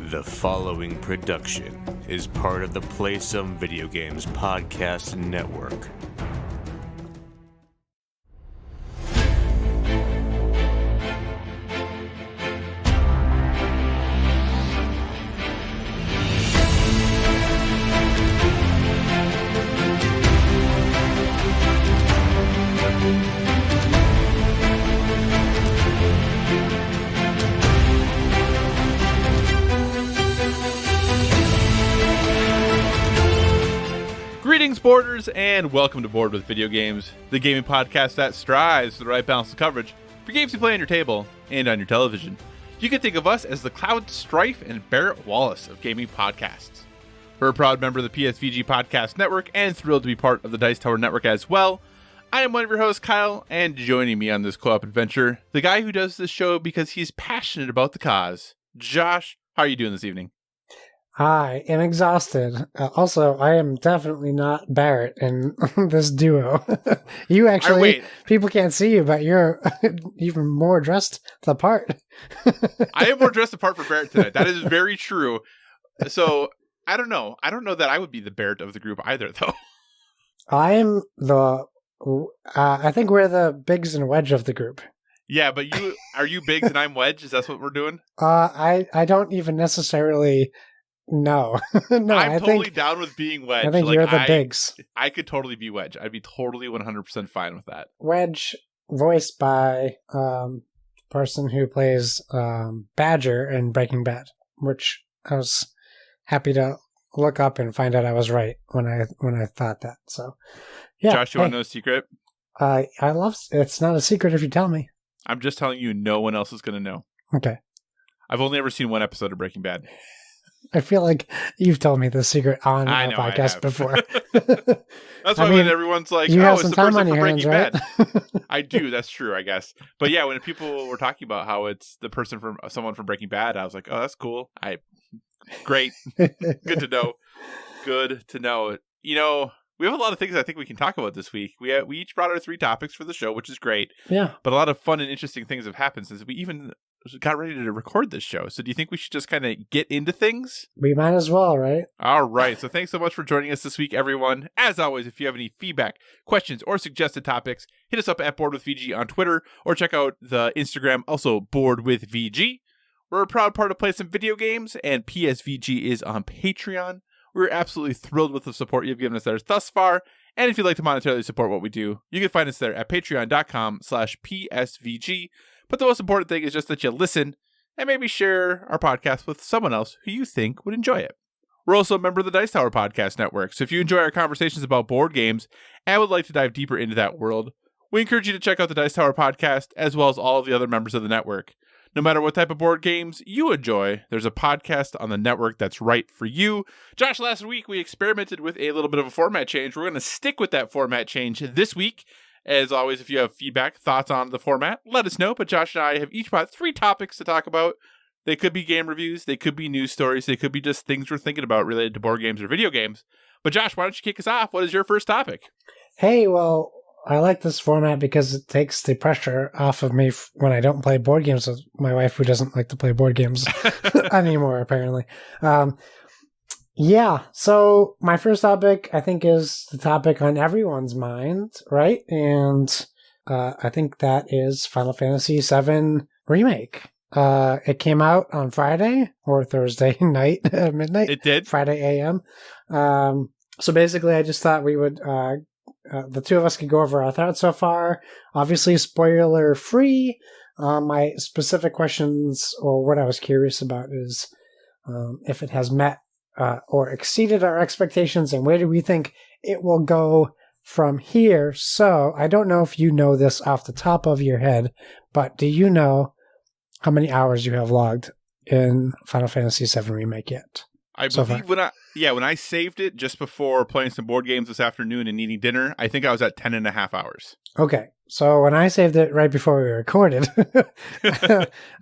The following production is part of the Play Some Video Games podcast network. Greetings, boarders, and welcome to Board with Video Games, the gaming podcast that strives for the right balance of coverage for games you play on your table and on your television. You can think of us as the Cloud Strife and Barrett Wallace of gaming podcasts. We're a proud member of the PSVG Podcast Network and thrilled to be part of the Dice Tower Network as well. I am one of your hosts, Kyle, and joining me on this co-op adventure, the guy who does this show because he's passionate about the cause, Josh. How are you doing this evening? I am exhausted. Also, I am definitely not Barrett in this duo. You actually, people can't see you, but you're even more dressed the part. I am more dressed the part for Barrett tonight. That is very true. So, I don't know. I don't know that I would be the Barrett of the group either, though. I am the, I think we're the Biggs and Wedge of the group. Yeah, but are you Biggs and I'm Wedge? Is that what we're doing? I don't even necessarily... No. No, I'm totally down with being Wedge. I think you're the Biggs. I could totally be Wedge. I'd be totally 100% fine with that. Wedge, voiced by the person who plays Badger in Breaking Bad, which I was happy to look up and find out I was right when I thought that. So, yeah. Josh, you want to know a secret? I love. It's not a secret if you tell me. I'm just telling you, no one else is going to know. Okay. I've only ever seen one episode of Breaking Bad. I feel like you've told me the secret on our podcast before. That's why when everyone's like, you have it's some the time person on your from hands, Breaking right? Bad. I do. That's true, I guess. But yeah, when people were talking about how it's the person from someone from Breaking Bad, I was like, oh, that's cool. Great. Good to know. Good to know. You know, we have a lot of things I think we can talk about this week. We each brought our 3 topics for the show, which is great. Yeah. But a lot of fun and interesting things have happened since we even got ready to record this show. So do you think we should just kind of get into things? We might as well, right? All right. So thanks so much for joining us this week, everyone. As always, if you have any feedback, questions, or suggested topics, hit us up at Board with VG on Twitter or check out the Instagram, also Board with VG. We're a proud part of Play Some Video Games, and PSVG is on Patreon. We're absolutely thrilled with the support you've given us there thus far. And if you'd like to monetarily support what we do, you can find us there at patreon.com/PSVG. But the most important thing is just that you listen and maybe share our podcast with someone else who you think would enjoy it. We're also a member of the Dice Tower Podcast Network, so if you enjoy our conversations about board games and would like to dive deeper into that world, we encourage you to check out the Dice Tower Podcast as well as all of the other members of the network. No matter what type of board games you enjoy, there's a podcast on the network that's right for you. Josh, last week we experimented with a little bit of a format change. We're going to stick with that format change this week. As always, if you have feedback, thoughts on the format, let us know. But Josh and I have each brought 3 topics to talk about. They could be game reviews, they could be news stories, they could be just things we're thinking about related to board games or video games. But Josh, why don't you kick us off? What is your first topic? Hey, well, I like this format because it takes the pressure off of me when I don't play board games with my wife, who doesn't like to play board games anymore, apparently. Yeah, so my first topic, I think, is the topic on everyone's mind, right? And I think that is Final Fantasy VII Remake. It came out on Friday or Thursday night at midnight. It did. Friday a.m. So basically, I just thought we would, the two of us could go over our thoughts so far. Obviously, spoiler-free. My specific questions, or what I was curious about, is if it has met or exceeded our expectations, and where do we think it will go from here? So, I don't know if you know this off the top of your head, but do you know how many hours you have logged in Final Fantasy VII Remake yet? I believe when I saved it just before playing some board games this afternoon and eating dinner, I think I was at 10.5 hours. Okay, so when I saved it right before we recorded,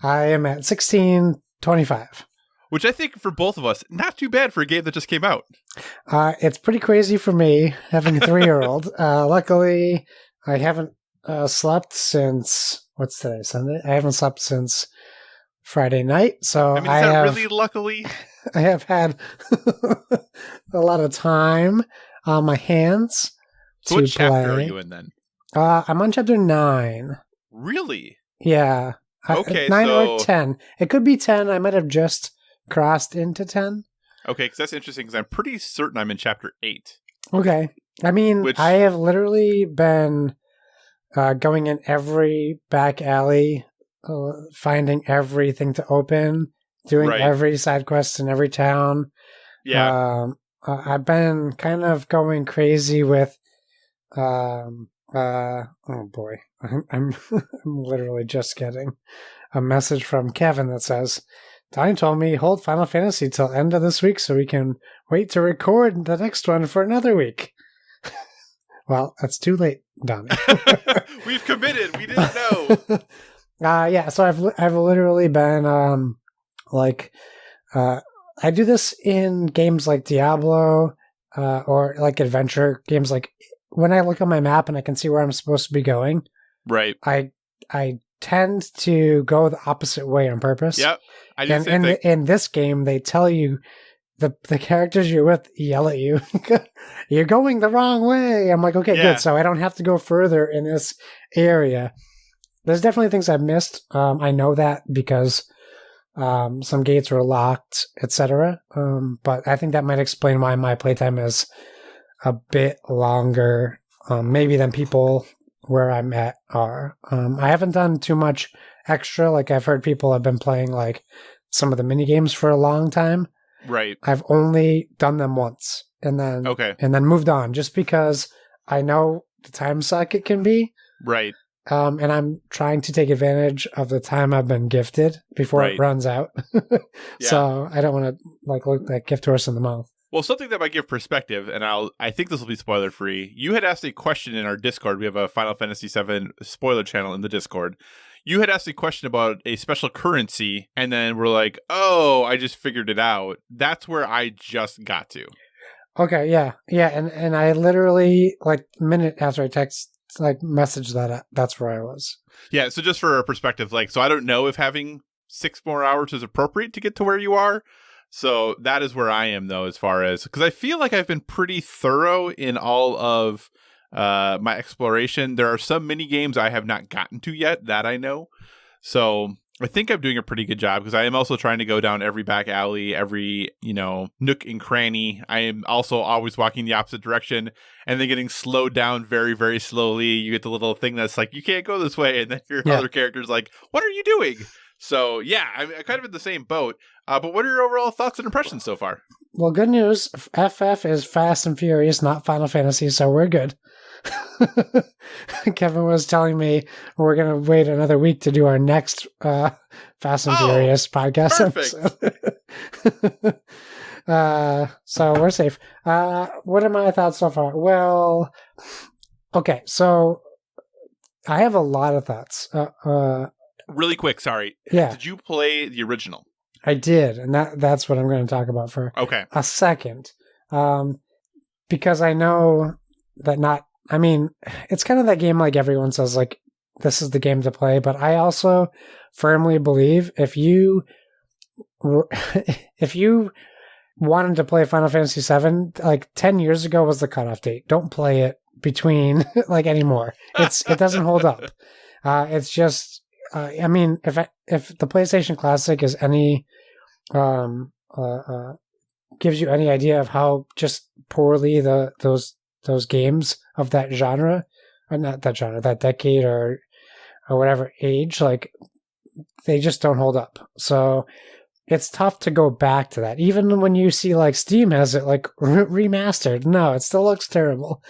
I am at 16:25. Which I think for both of us, not too bad for a game that just came out. It's pretty crazy for me, having a 3-year-old. Luckily, I haven't slept since, what's today, Sunday? I haven't slept since Friday night. So I mean, is that really luckily? I have had a lot of time on my hands So to what chapter play. are you in then? I'm on chapter 9. Really? Yeah. Okay, 9 so... or 10. It could be 10. I might have just crossed into 10. Okay, because that's interesting, because I'm pretty certain I'm in chapter 8. Okay. I mean, I have literally been going in every back alley, finding everything to open, doing every side quest in every town. Yeah. I've been kind of going crazy with... oh boy. I'm literally just getting a message from Kevin that says, Donnie told me hold Final Fantasy till end of this week so we can wait to record the next one for another week. Well, that's too late, Donnie. We've committed. We didn't know. Yeah, so I've literally been I do this in games like Diablo or like adventure games. Like when I look on my map and I can see where I'm supposed to be going, right? I tend to go the opposite way on purpose. Yep. I do the same thing. In this game, they tell you the characters you're with yell at you. You're going the wrong way. I'm like, okay, good. So I don't have to go further in this area. There's definitely things I've missed. I know that because some gates were locked, etc. But I think that might explain why my playtime is a bit longer, maybe than people where I'm at are. I haven't done too much extra. Like I've heard people have been playing like some of the mini games for a long time. Right. I've only done them once and then moved on just because I know the time suck it can be. Right. And I'm trying to take advantage of the time I've been gifted before it runs out. So I don't want to look that gift horse in the mouth. Well, something that might give perspective, and I think this will be spoiler free. You had asked a question in our Discord. We have a Final Fantasy VII spoiler channel in the Discord. You had asked a question about a special currency, and then we're like, "Oh, I just figured it out." That's where I just got to. Okay, yeah, and I literally minute after I messaged that, that's where I was. Yeah, so just for perspective, so I don't know if having 6 more hours is appropriate to get to where you are. So that is where I am, though, as far as, because I feel like I've been pretty thorough in all of my exploration. There are some mini games I have not gotten to yet, that I know. So I think I'm doing a pretty good job, because I am also trying to go down every back alley, every, nook and cranny. I am also always walking the opposite direction and then getting slowed down very, very slowly. You get the little thing that's like, you can't go this way. And then your other character's like, what are you doing? So, yeah, I'm kind of in the same boat. But what are your overall thoughts and impressions so far? Well, good news. FF is Fast and Furious, not Final Fantasy, so we're good. Kevin was telling me we're going to wait another week to do our next Fast and Furious podcast episode. So we're safe. What are my thoughts so far? Well, okay, so I have a lot of thoughts. Really quick, sorry. Yeah. Did you play the original? I did, and that's what I'm going to talk about for a second. Because I know that it's kind of that game like everyone says, this is the game to play, but I also firmly believe if you wanted to play Final Fantasy VII, 10 years ago was the cutoff date. Don't play it between, anymore. It doesn't hold up. It's just... if the PlayStation Classic is any gives you any idea of how just poorly those games of that genre, or not that genre, that decade or whatever age, they just don't hold up. So it's tough to go back to that. Even when you see Steam has it remastered, no, it still looks terrible.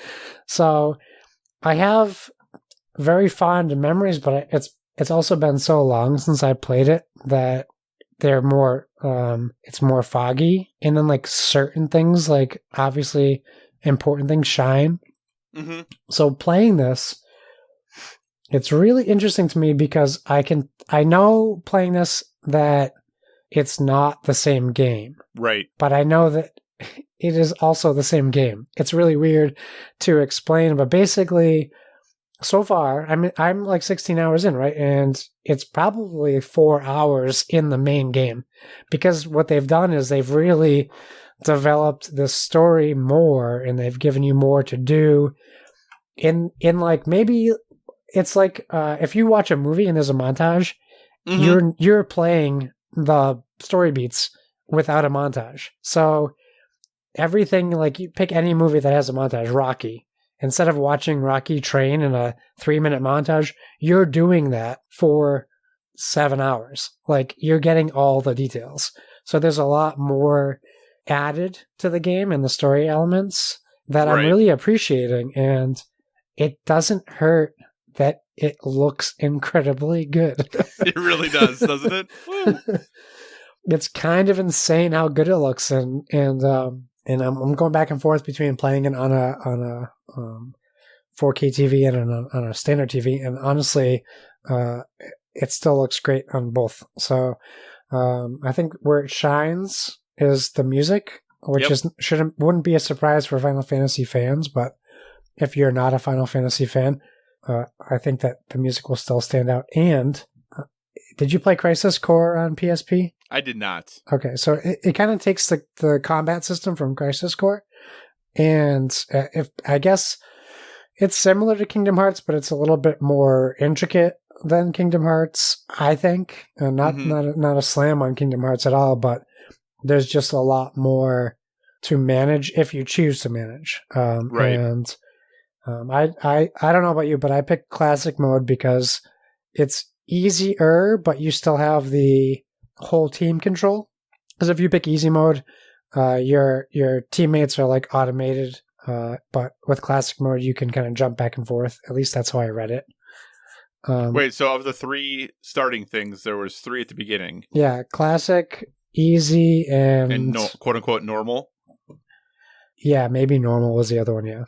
So I have very fond memories, but it's also been so long since I played it that they're more, it's more foggy. And then certain things, obviously important things shine. Mm-hmm. So playing this, it's really interesting to me because I know playing this that it's not the same game. Right. But I know that it is also the same game. It's really weird to explain, but basically so far, I mean, I'm like 16 hours in, right? And it's probably 4 hours in the main game, because what they've done is they've really developed the story more, and they've given you more to do. In like, maybe it's like if you watch a movie and there's a montage, you're playing the story beats without a montage. So everything, like, you pick any movie that has a montage, Rocky. Instead of watching Rocky train in a 3-minute montage, you're doing that for 7 hours. Like, you're getting all the details. So there's a lot more added to the game and the story elements that I'm really appreciating. And it doesn't hurt that it looks incredibly good. It really does, doesn't it? Woo. It's kind of insane how good it looks, and I'm going back and forth between playing it on a 4K TV and on a standard TV, and honestly, it still looks great on both. So I think where it shines is the music, which wouldn't be a surprise for Final Fantasy fans, but if you're not a Final Fantasy fan, I think that the music will still stand out. And did you play Crisis Core on PSP? I did not. Okay, so it kind of takes the combat system from Crisis Core, and if I guess it's similar to Kingdom Hearts, but it's a little bit more intricate than Kingdom Hearts, I think. Not a slam on Kingdom Hearts at all, but there's just a lot more to manage if you choose to manage. And I don't know about you, but I picked classic mode because it's easier, but you still have the whole team control. Because if you pick easy mode, your teammates are like automated, but with classic mode you can kind of jump back and forth. At least that's how I read it. Wait, so of the 3 starting things, there was 3 at the beginning. Yeah, classic, easy, and quote unquote normal. Yeah, maybe normal was the other one. Yeah.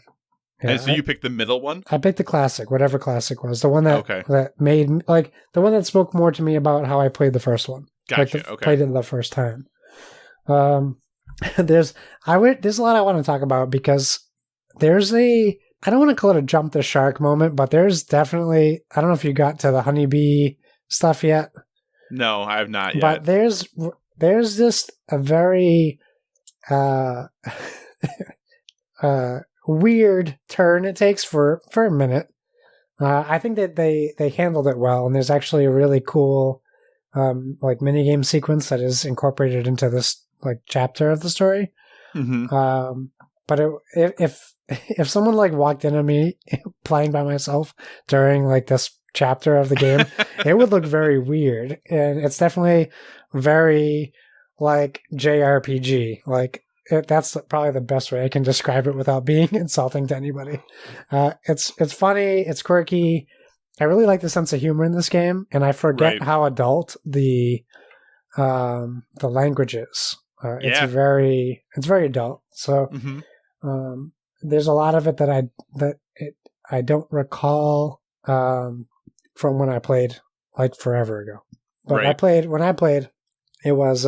And so you picked the middle one? I picked the classic, whatever classic was. The one that made, like, the one that spoke more to me about how I played the first one. Gotcha. Like played it the first time. There's a lot I want to talk about, because there's I don't want to call it a jump the shark moment, but there's definitely, I don't know if you got to the honeybee stuff yet. No, I have not yet. But there's just a very weird turn it takes for a minute. I think that they handled it well, and there's actually a really cool like minigame sequence that is incorporated into this like chapter of the story. But if someone like walked in on me playing by myself during like this chapter of the game, it would look very weird, and it's definitely very like JRPG. Like, that's probably the best way I can describe it without being insulting to anybody. It's funny, it's quirky. I really like the sense of humor in this game, and I forget how adult the language is. It's very adult. So there's a lot of it that I don't recall from when I played like forever ago. But when I played, it was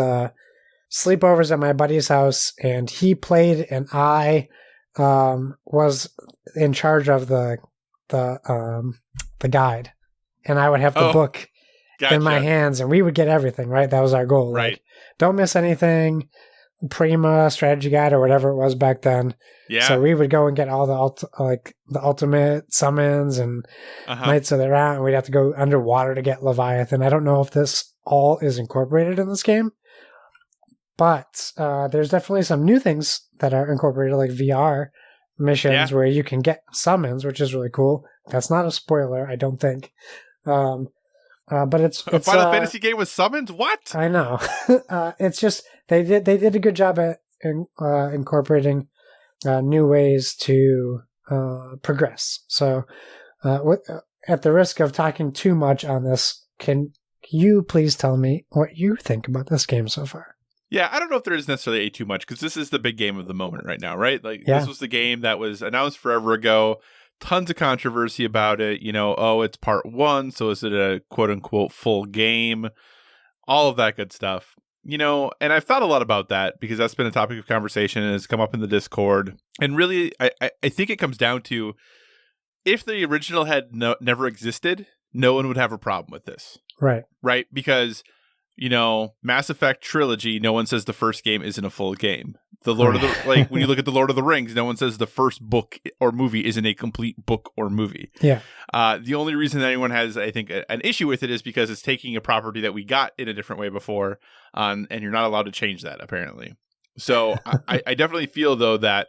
sleepovers at my buddy's house, and he played, and I was in charge of the guide, and I would have the book in my hands, and we would get everything right. That was our goal. Right. Like, don't miss anything. Prima strategy guide or whatever it was back then. Yeah. So we would go and get all the ultimate summons and Knights of the Round, and we'd have to go underwater to get Leviathan. I don't know if this all is incorporated in this game, but there's definitely some new things that are incorporated, like VR missions where you can get summons, which is really cool. That's not a spoiler, I don't think. But it's a Final Fantasy game with summons. What? I know. It's just they did a good job at incorporating new ways to progress. So, at the risk of talking too much on this, can you please tell me what you think about this game so far? Yeah, I don't know if there is necessarily too much, because this is the big game of the moment right now, right? Like, this was the game that was announced forever ago. Tons of controversy about it. You know, it's part 1, so is it a quote-unquote full game? All of that good stuff. You know, and I've thought a lot about that, because that's been a topic of conversation and has come up in the Discord. And really, I think it comes down to, if the original had never existed, no one would have a problem with this. Right? Because, Mass Effect trilogy, no one says the first game isn't a full game. The Lord of the when you look at the Lord of the Rings, no one says the first book or movie isn't a complete book or movie. Yeah. The only reason anyone has, I think, an issue with it is because it's taking a property that we got in a different way before, and you're not allowed to change that, apparently. So I definitely feel, though, that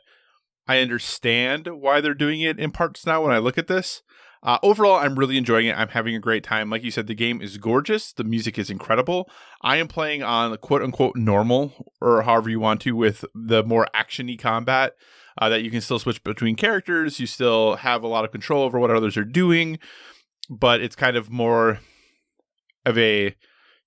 I understand why they're doing it in parts now when I look at this. Overall, I'm really enjoying it. I'm having a great time. Like you said, the game is gorgeous. The music is incredible. I am playing on quote-unquote normal, or however you want to, with the more action-y combat, that you can still switch between characters. You still have a lot of control over what others are doing, but it's kind of more of a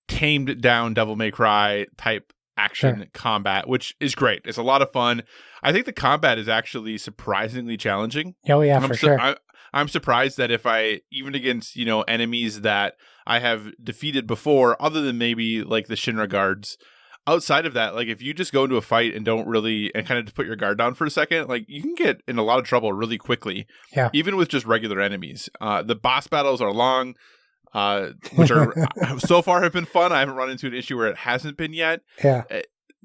tamed-down Devil May Cry type action combat, which is great. It's a lot of fun. I think the combat is actually surprisingly challenging. Oh, yeah, for sure. I'm surprised that if I, even against, enemies that I have defeated before, other than maybe like the Shinra guards, outside of that, like if you just go into a fight and don't really, and kind of just put your guard down for a second, like you can get in a lot of trouble really quickly. Yeah. Even with just regular enemies. The boss battles are long, which are so far have been fun. I haven't run into an issue where it hasn't been yet. Yeah.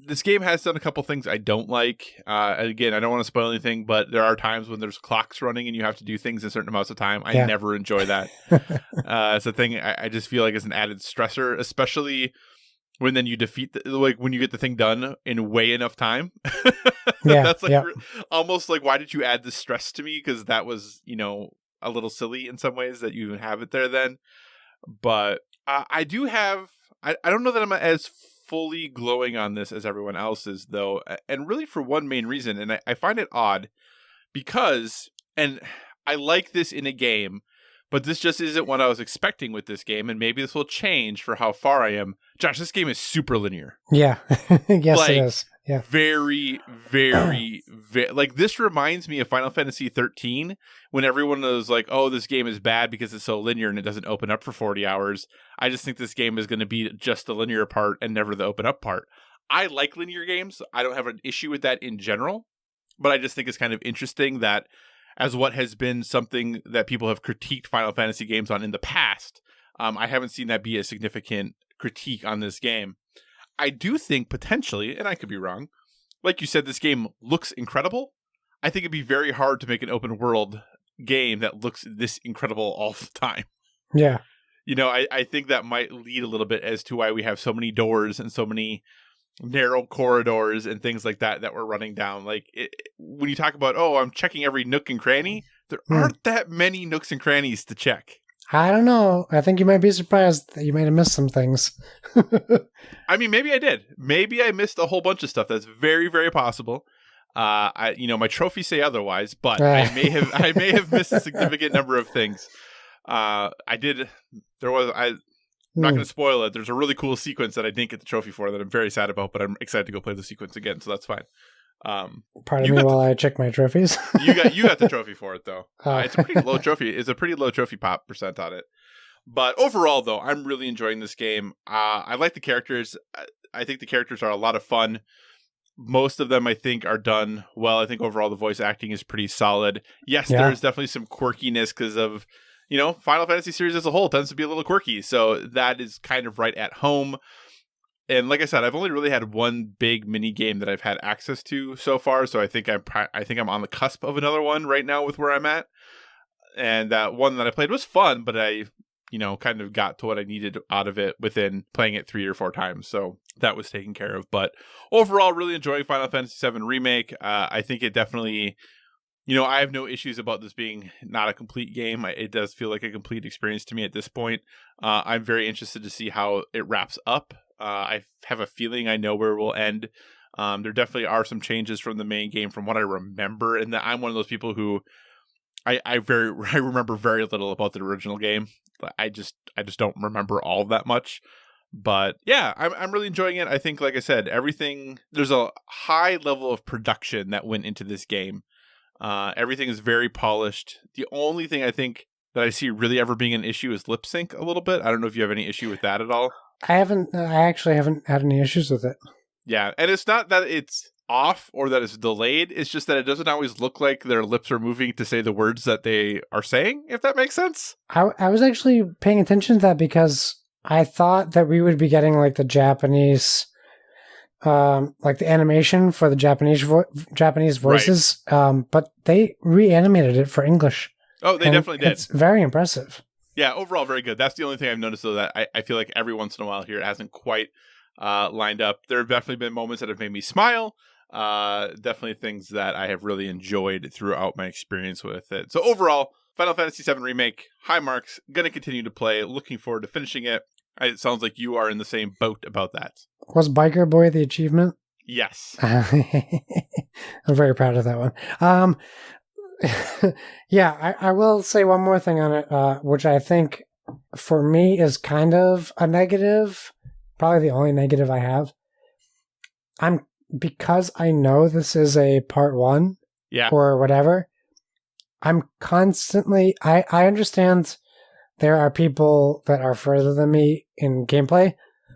This game has done a couple things I don't like. Again, I don't want to spoil anything, but there are times when there's clocks running and you have to do things in certain amounts of time. I never enjoy that. It's a thing I just feel like is an added stressor, especially when then you defeat, when you get the thing done in way enough time. That's almost like, why did you add this stress to me? Because that was, a little silly in some ways that you even have it there then. But I do have, I don't know that I'm as fully glowing on this as everyone else is, though, and really for one main reason, and I find it odd because, and I like this in a game, but this just isn't what I was expecting with this game, and maybe this will change for how far I am. Josh, this game is super linear. Yeah. Yes, it is. Yeah. Very, very, like this reminds me of Final Fantasy XIII when everyone was like, oh, this game is bad because it's so linear and it doesn't open up for 40 hours. I just think this game is going to be just the linear part and never the open up part. I like linear games. I don't have an issue with that in general, but I just think it's kind of interesting that as what has been something that people have critiqued Final Fantasy games on in the past, I haven't seen that be a significant critique on this game. I do think potentially, and I could be wrong, like you said, this game looks incredible. I think it'd be very hard to make an open world game that looks this incredible all the time. Yeah. I think that might lead a little bit as to why we have so many doors and so many narrow corridors and things like that we're running down. Like when you talk about, oh, I'm checking every nook and cranny, there aren't that many nooks and crannies to check. I don't know. I think you might be surprised that you might have missed some things. I mean, maybe I did. Maybe I missed a whole bunch of stuff. That's very, very possible. My trophies say otherwise, but I may have missed a significant number of things. I'm not going to spoil it. There's a really cool sequence that I didn't get the trophy for that I'm very sad about, but I'm excited to go play the sequence again, so that's fine. Pardon me while I check my trophies. you got the trophy for it though. It's a pretty low trophy. It's a pretty low trophy pop % on it. But overall, though, I'm really enjoying this game. I like the characters. I think the characters are a lot of fun. Most of them, I think, are done well. I think overall the voice acting is pretty solid. Yes, there's definitely some quirkiness because of, Final Fantasy series as a whole tends to be a little quirky. So that is kind of right at home. And like I said, I've only really had one big mini game that I've had access to so far. So I think I'm on the cusp of another one right now with where I'm at. And that one that I played was fun, but I, kind of got to what I needed out of it within playing it 3 or 4 times. So that was taken care of. But overall, really enjoying Final Fantasy VII Remake. I think it definitely, I have no issues about this being not a complete game. It does feel like a complete experience to me at this point. I'm very interested to see how it wraps up. I have a feeling I know where we'll end. There definitely are some changes from the main game from what I remember. And that I'm one of those people who I remember very little about the original game. I just don't remember all that much. But yeah, I'm really enjoying it. I think, like I said, there's a high level of production that went into this game. Everything is very polished. The only thing I think that I see really ever being an issue is lip sync a little bit. I don't know if you have any issue with that at all. I actually haven't had any issues with it. Yeah, and it's not that it's off or that it's delayed. It's just that it doesn't always look like their lips are moving to say the words that they are saying, if that makes sense. I was actually paying attention to that because I thought that we would be getting like the Japanese, like the animation for the Japanese voices, but they reanimated it for English. Oh, they definitely did. It's very impressive. Yeah, overall very good. That's the only thing I've noticed, though, that I feel like every once in a while here it hasn't quite lined up. There have definitely been moments that have made me smile. Definitely things that I have really enjoyed throughout my experience with it. So overall, Final Fantasy VII Remake, high marks, going to continue to play, looking forward to finishing it. It sounds like you are in the same boat about that. Was Biker Boy the achievement? Yes. I'm very proud of that one. Yeah, I will say one more thing on it, which I think for me is kind of a negative, probably the only negative I have. Because I know this is a part 1 or whatever, I'm constantly, I understand there are people that are further than me in gameplay,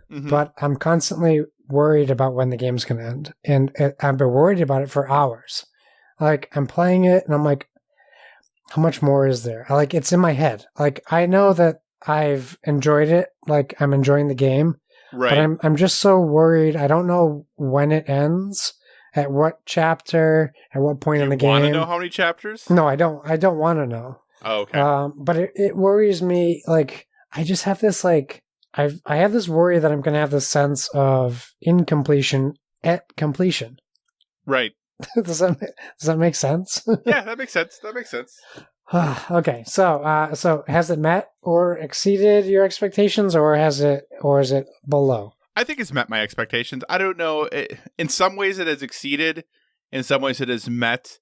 but I'm constantly worried about when the game's going to end. And I've been worried about it for hours. Like, I'm playing it and I'm like, how much more is there? Like, it's in my head. Like, I know that I've enjoyed it. Like, I'm enjoying the game. Right. But I'm just so worried. I don't know when it ends, at what chapter, at what point in the game. Do you want to know how many chapters? No, I don't. I don't want to know. Oh, okay. But it worries me. Like, I just have this, like, I have this worry that I'm going to have this sense of incompletion at completion. Right. Does that make sense? Yeah, that makes sense. That makes sense. Okay, so has it met or exceeded your expectations, or is it below? I think it's met my expectations. I don't know. In some ways, it has exceeded. In some ways, it has met.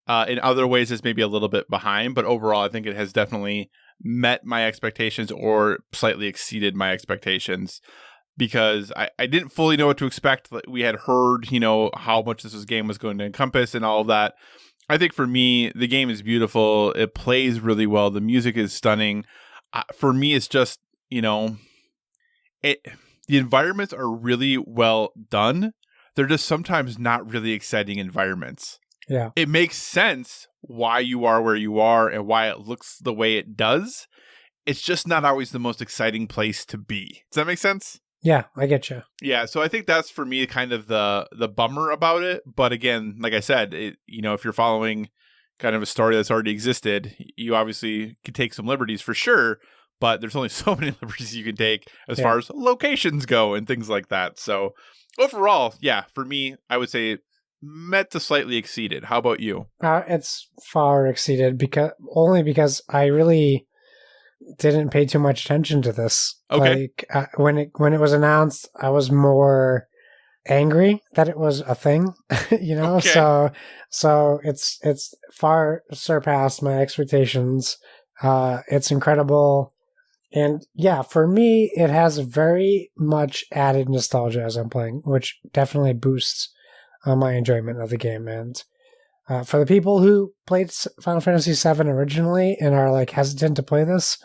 In other ways, it's maybe a little bit behind. But overall, I think it has definitely met my expectations or slightly exceeded my expectations. Because I didn't fully know what to expect. We had heard, how much this game was going to encompass and all of that. I think for me, the game is beautiful. It plays really well. The music is stunning. For me, it's just, the environments are really well done. They're just sometimes not really exciting environments. Yeah. It makes sense why you are where you are and why it looks the way it does. It's just not always the most exciting place to be. Does that make sense? Yeah, I get you. Yeah, so I think that's for me kind of the bummer about it. But again, like I said, if you're following kind of a story that's already existed, you obviously can take some liberties for sure. But there's only so many liberties you can take as far as locations go and things like that. So overall, yeah, for me, I would say met to slightly exceeded. How about you? It's far exceeded because I really didn't pay too much attention to this. Okay. Like when it was announced, I was more angry that it was a thing, Okay. So it's far surpassed my expectations. It's incredible, and yeah, for me, it has very much added nostalgia as I'm playing, which definitely boosts my enjoyment of the game. And for the people who played Final Fantasy VII originally and are like hesitant to play this,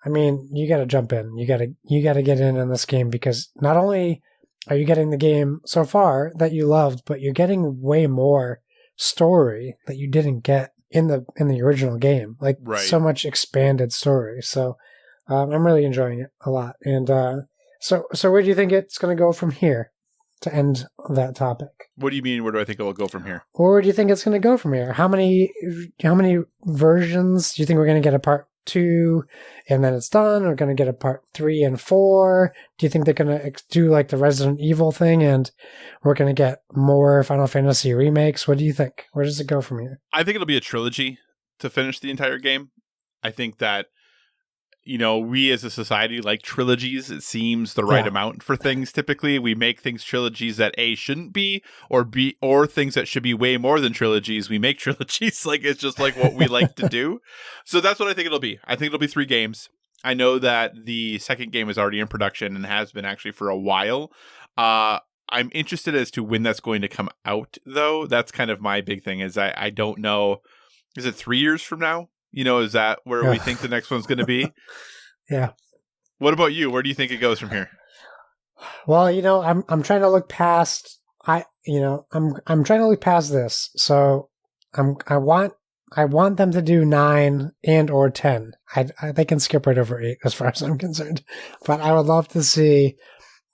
I mean, you got to jump in. You got to get in this game, because not only are you getting the game so far that you loved, but you're getting way more story that you didn't get in the original game. Like so much expanded story. So I'm really enjoying it a lot. And so where do you think it's going to go from here? To end that topic. What do you mean? Where do I think it will go from here? Where do you think it's going to go from here? How many versions do you think we're going to get? A part 2 and then it's done? We're going to get a part 3 and 4? Do you think they're going to do like the Resident Evil thing and we're going to get more Final Fantasy remakes? What do you think? Where does it go from here? I think it'll be a trilogy to finish the entire game. I think that we as a society like trilogies. It seems the right amount for things. Typically, we make things trilogies that A, shouldn't be, or things that should be way more than trilogies. We make trilogies. Like, it's just like what we like to do. So that's what I think it'll be. I think it'll be 3 games. I know that the second game is already in production and has been actually for a while. I'm interested as to when that's going to come out, though. That's kind of my big thing is I don't know. Is it 3 years from now? Is that where we think the next one's going to be? Yeah. What about you? Where do you think it goes from here? Well, I'm trying to look past. I'm trying to look past this. So I want them to do 9 and or 10. They can skip right over 8 as far as I'm concerned. But I would love to see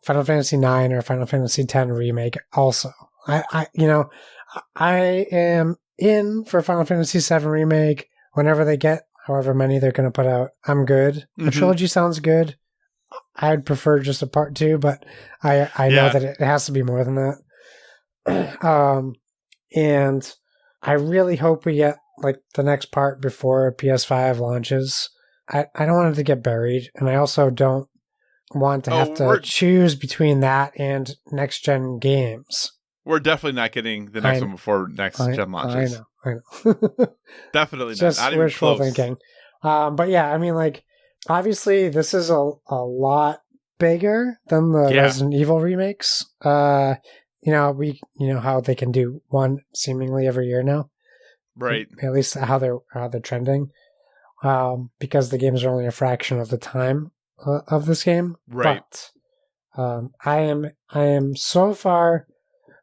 Final Fantasy 9 or Final Fantasy X remake also. I am in for Final Fantasy VII remake whenever they get however many they're going to put out. I'm good. The trilogy sounds good. I'd prefer just a part 2, but I know that it has to be more than that. And I really hope we get like the next part before PS5 launches. I don't want it to get buried, and I also don't want to have to choose between that and next gen games. We're definitely not getting the next one before next gen launches. I know. Definitely just not even wishful close. thinking. But yeah, I mean, like, obviously this is a lot bigger than the Resident Evil remakes. You know how they can do one seemingly every year now, right? At least how they're trending, because the games are only a fraction of the time of this game, right? But I am so far,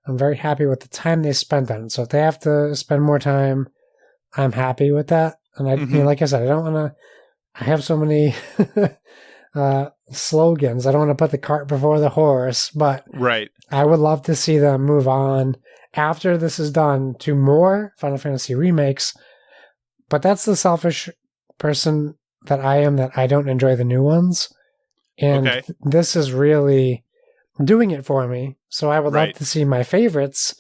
I'm very happy with the time they spent on it. So if they have to spend more time, I'm happy with that. And I, like I said, I don't want to. I have so many slogans. I don't want to put the cart before the horse, but right. I would love to see them move on after this is done to more Final Fantasy remakes. But that's the selfish person that I am, that I don't enjoy the new ones. And this is really doing it for me. So I would love to see my favorites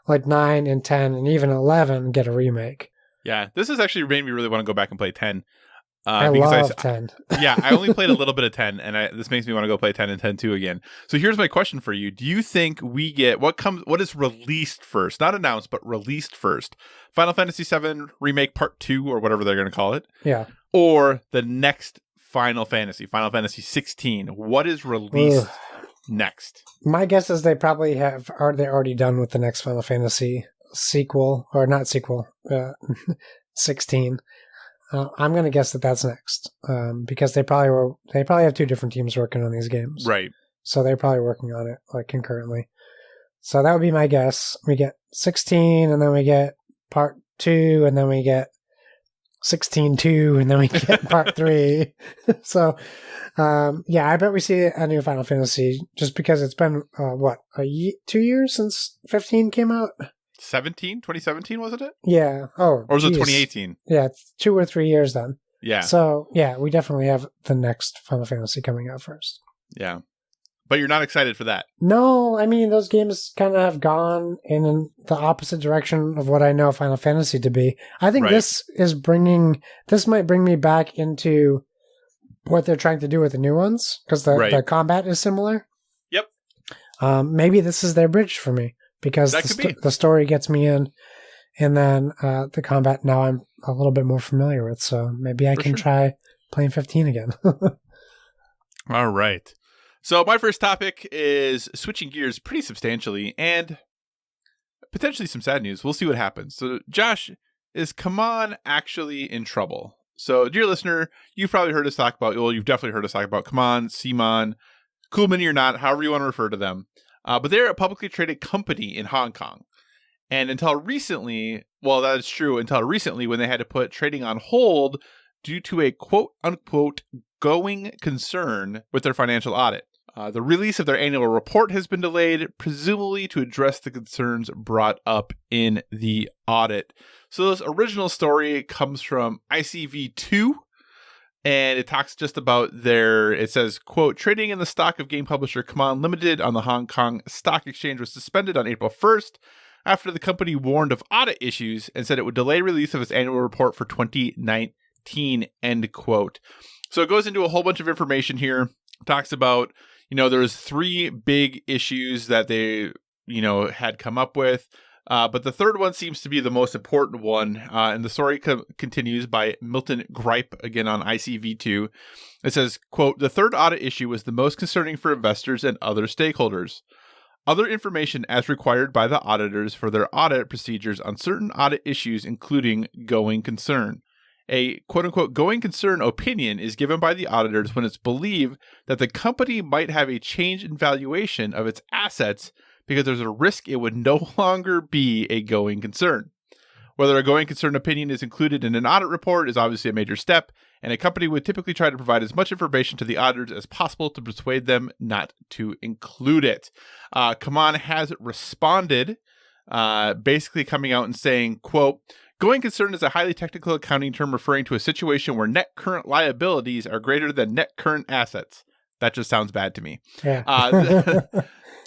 like 9 and 10 and even 11 get a remake. Yeah, this has actually made me really want to go back and play 10. I love 10. Yeah, I only played a little bit of 10, and this makes me want to go play 10 and 10 2 again. So here's my question for you. Do you think we get what is released first? Not announced, but released first. Final Fantasy VII Remake Part 2, or whatever they're going to call it. Yeah. Or the next Final Fantasy 16. What is released next? My guess is they probably are they already done with the next Final Fantasy sequel, or not sequel, 16. I'm going to guess that that's next, because they probably have 2 different teams working on these games. Right. So they're probably working on it like concurrently. So that would be my guess. We get 16, and then we get part 2, and then we get 16-2, and then we get part 3. So, I bet we see a new Final Fantasy, just because it's been, 2 years since 15 came out? 2017, wasn't it? Yeah. Oh, or was it 2018? Yeah, it's 2 or 3 years then. Yeah. So, yeah, we definitely have the next Final Fantasy coming out first. Yeah. But you're not excited for that? No, I mean, those games kind of have gone in the opposite direction of what I know Final Fantasy to be. I think this might bring me back into what they're trying to do with the new ones, because the combat is similar. Yep. Maybe this is their bridge for me. Because the story gets me in, and then the combat now I'm a little bit more familiar with, so maybe I can try playing 15 again. All right. So my first topic is switching gears pretty substantially, and potentially some sad news. We'll see what happens. So, Josh, is CMON actually in trouble? So, dear listener, you've probably heard us talk about, you've definitely heard us talk about CMON, Cool Mini or not, however you want to refer to them. But they're a publicly traded company in Hong Kong. And until recently, that is true, until recently when they had to put trading on hold due to a quote-unquote going concern with their financial audit. The release of their annual report has been delayed, presumably to address the concerns brought up in the audit. So this original story comes from ICV2. And it talks just about it says, quote, trading in the stock of game publisher CMON Limited on the Hong Kong Stock Exchange was suspended on April 1st after the company warned of audit issues and said it would delay release of its annual report for 2019, end quote. So it goes into a whole bunch of information here. It talks about, there's 3 big issues that they, had come up with. But the third one seems to be the most important one. And the story continues by Milton Gripe, again on ICV2. It says, quote, the third audit issue was the most concerning for investors and other stakeholders. Other information as required by the auditors for their audit procedures on certain audit issues, including going concern. A quote-unquote going concern opinion is given by the auditors when it's believed that the company might have a change in valuation of its assets because there's a risk it would no longer be a going concern. Whether a going concern opinion is included in an audit report is obviously a major step, and a company would typically try to provide as much information to the auditors as possible to persuade them not to include it. CMON has responded, basically coming out and saying, quote, "Going concern is a highly technical accounting term referring to a situation where net current liabilities are greater than net current assets." That just sounds bad to me. Yeah.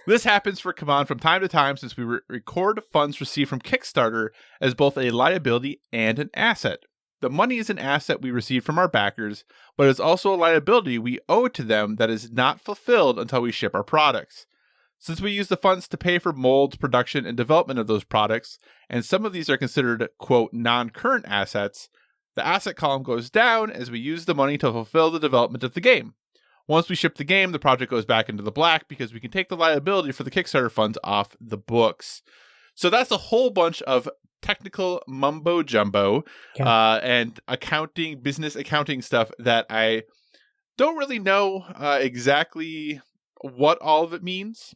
This happens for CMON from time to time since we record funds received from Kickstarter as both a liability and an asset. The money is an asset we receive from our backers, but it's also a liability we owe to them that is not fulfilled until we ship our products. Since we use the funds to pay for molds, production, and development of those products, and some of these are considered, quote, non-current assets, the asset column goes down as we use the money to fulfill the development of the game. Once we ship the game, the project goes back into the black because we can take the liability for the Kickstarter funds off the books. So that's a whole bunch of technical mumbo jumbo and business accounting stuff that I don't really know exactly what all of it means.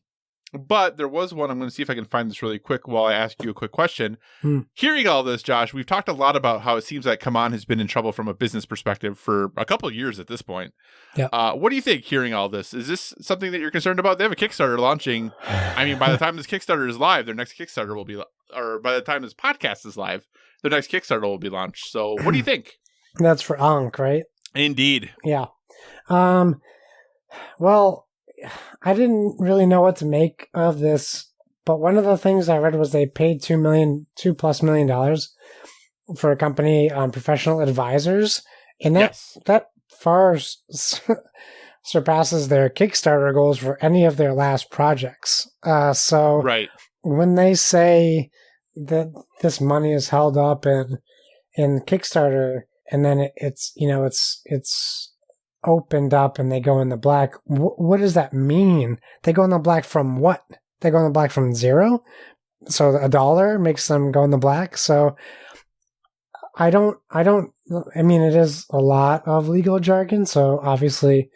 But there was one, I'm going to see if I can find this really quick while I ask you a quick question. Hearing all this, Josh, we've talked a lot about how it seems like CMON has been in trouble from a business perspective for a couple of years at this point. Yeah. What do you think, hearing all this? Is this something that you're concerned about? They have a Kickstarter launching. I mean, by the time this Kickstarter is live, their next Kickstarter will be, or by the time this podcast is live, their next Kickstarter will be launched. So what do you think? That's for Ankh, right? Indeed. Yeah. Well, I didn't really know what to make of this, but one of the things I read was they paid $2+ million for a company on professional advisors, and that far surpasses their Kickstarter goals for any of their last projects. So right. When they say that this money is held up in Kickstarter, and then it's opened up and they go in the black. What does that mean? They go in the black from what? They go in the black from zero? So $1 makes them go in the black. So I mean, it is a lot of legal jargon. So obviously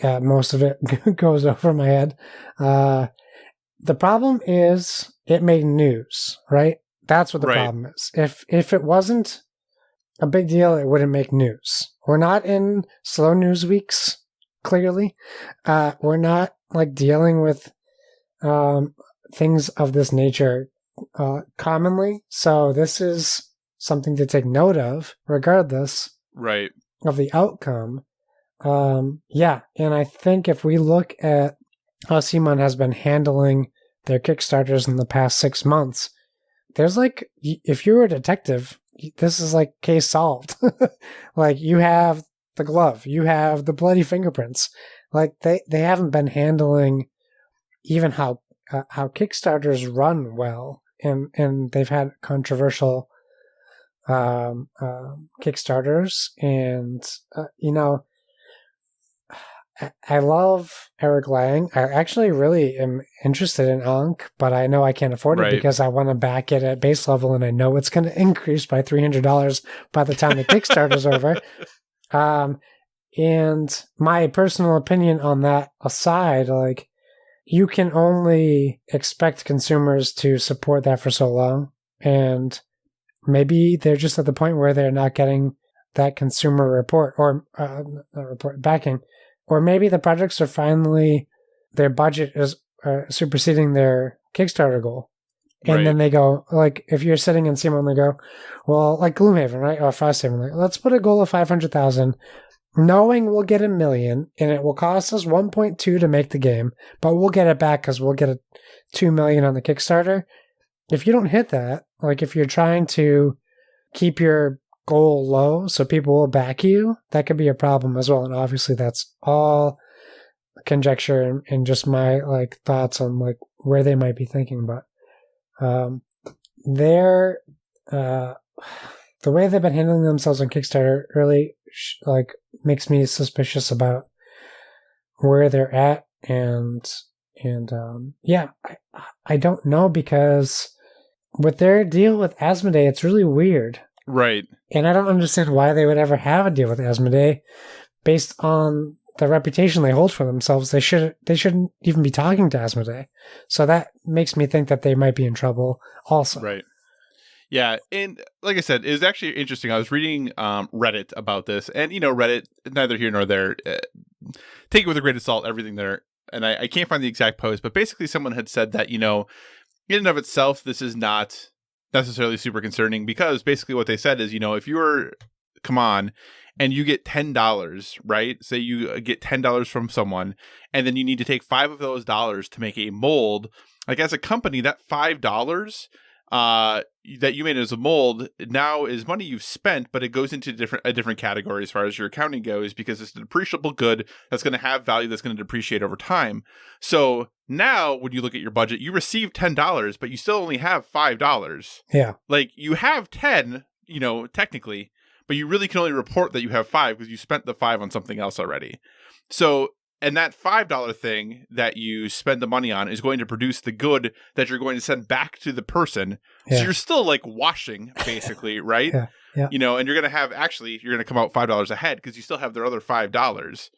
most of it goes over my head. The problem is it made news, right? That's what the problem is. If it wasn't a big deal, it wouldn't make news. We're not in slow news weeks, clearly. We're not like dealing with things of this nature commonly. So this is something to take note of, regardless of the outcome. Yeah, and I think if we look at how CMON has been handling their Kickstarters in the past 6 months, there's like, if you're a detective, this is like case solved. Like, you have the glove, you have the bloody fingerprints. Like, they haven't been handling even how Kickstarters run well, and they've had controversial Kickstarters, and I love Eric Lang. I actually really am interested in Ankh, but I know I can't afford it because I want to back it at base level, and I know it's going to increase by $300 by the time the Kickstarter's over. And my personal opinion on that aside, like, you can only expect consumers to support that for so long, and maybe they're just at the point where they're not getting that consumer report or backing. Or maybe the projects are finally, their budget is superseding their Kickstarter goal. And then they go, like, if you're sitting in CMON, they go, well, like Gloomhaven, right? Or Frosthaven, like, let's put a goal of 500,000, knowing we'll get 1 million, and it will cost us 1.2 to make the game, but we'll get it back because we'll get a 2 million on the Kickstarter. If you don't hit that, like, if you're trying to keep your goal low so people will back you, that could be a problem as well. And obviously that's all conjecture and just my like thoughts on like where they might be thinking. But the way they've been handling themselves on Kickstarter really like makes me suspicious about where they're at, and yeah, I don't know, because with their deal with Asmodee, it's really weird. Right. And I don't understand why they would ever have a deal with Asmodee based on the reputation they hold for themselves, they shouldn't even be talking to Asmodee. So that makes me think that they might be in trouble also. Right. Yeah, and like I said, it was actually interesting. I was reading Reddit about this, and Reddit, neither here nor there. Take it with a grain of salt, everything there. And I can't find the exact post, but basically someone had said that, in and of itself, this is not necessarily super concerning, because basically what they said is, if you're CMON and you get $10, right? Say you get $10 from someone, and then you need to take $5 of those dollars to make a mold. Like, as a company, that $5 that you made as a mold now is money you've spent, but it goes into a different category as far as your accounting goes, because it's a depreciable good that's going to have value, that's going to depreciate over time. So now when you look at your budget, you receive $10, but you still only have $5. Yeah. Like, you have 10, technically, but you really can only report that you have 5 because you spent the 5 on something else already. So, and that $5 thing that you spend the money on is going to produce the good that you're going to send back to the person. Yeah. So you're still like washing, basically, right? Yeah. Yeah. And you're going to come out $5 ahead because you still have their other $5.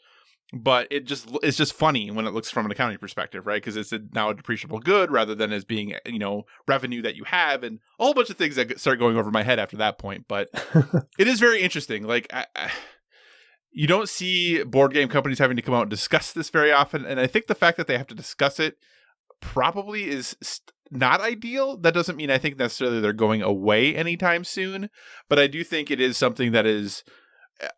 But it's just funny when it looks from an accounting perspective, right? Because it's now a depreciable good rather than as being, revenue that you have, and a whole bunch of things that start going over my head after that point. But it is very interesting. Like, you don't see board game companies having to come out and discuss this very often. And I think the fact that they have to discuss it probably is not ideal. That doesn't mean I think necessarily they're going away anytime soon, but I do think it is something that is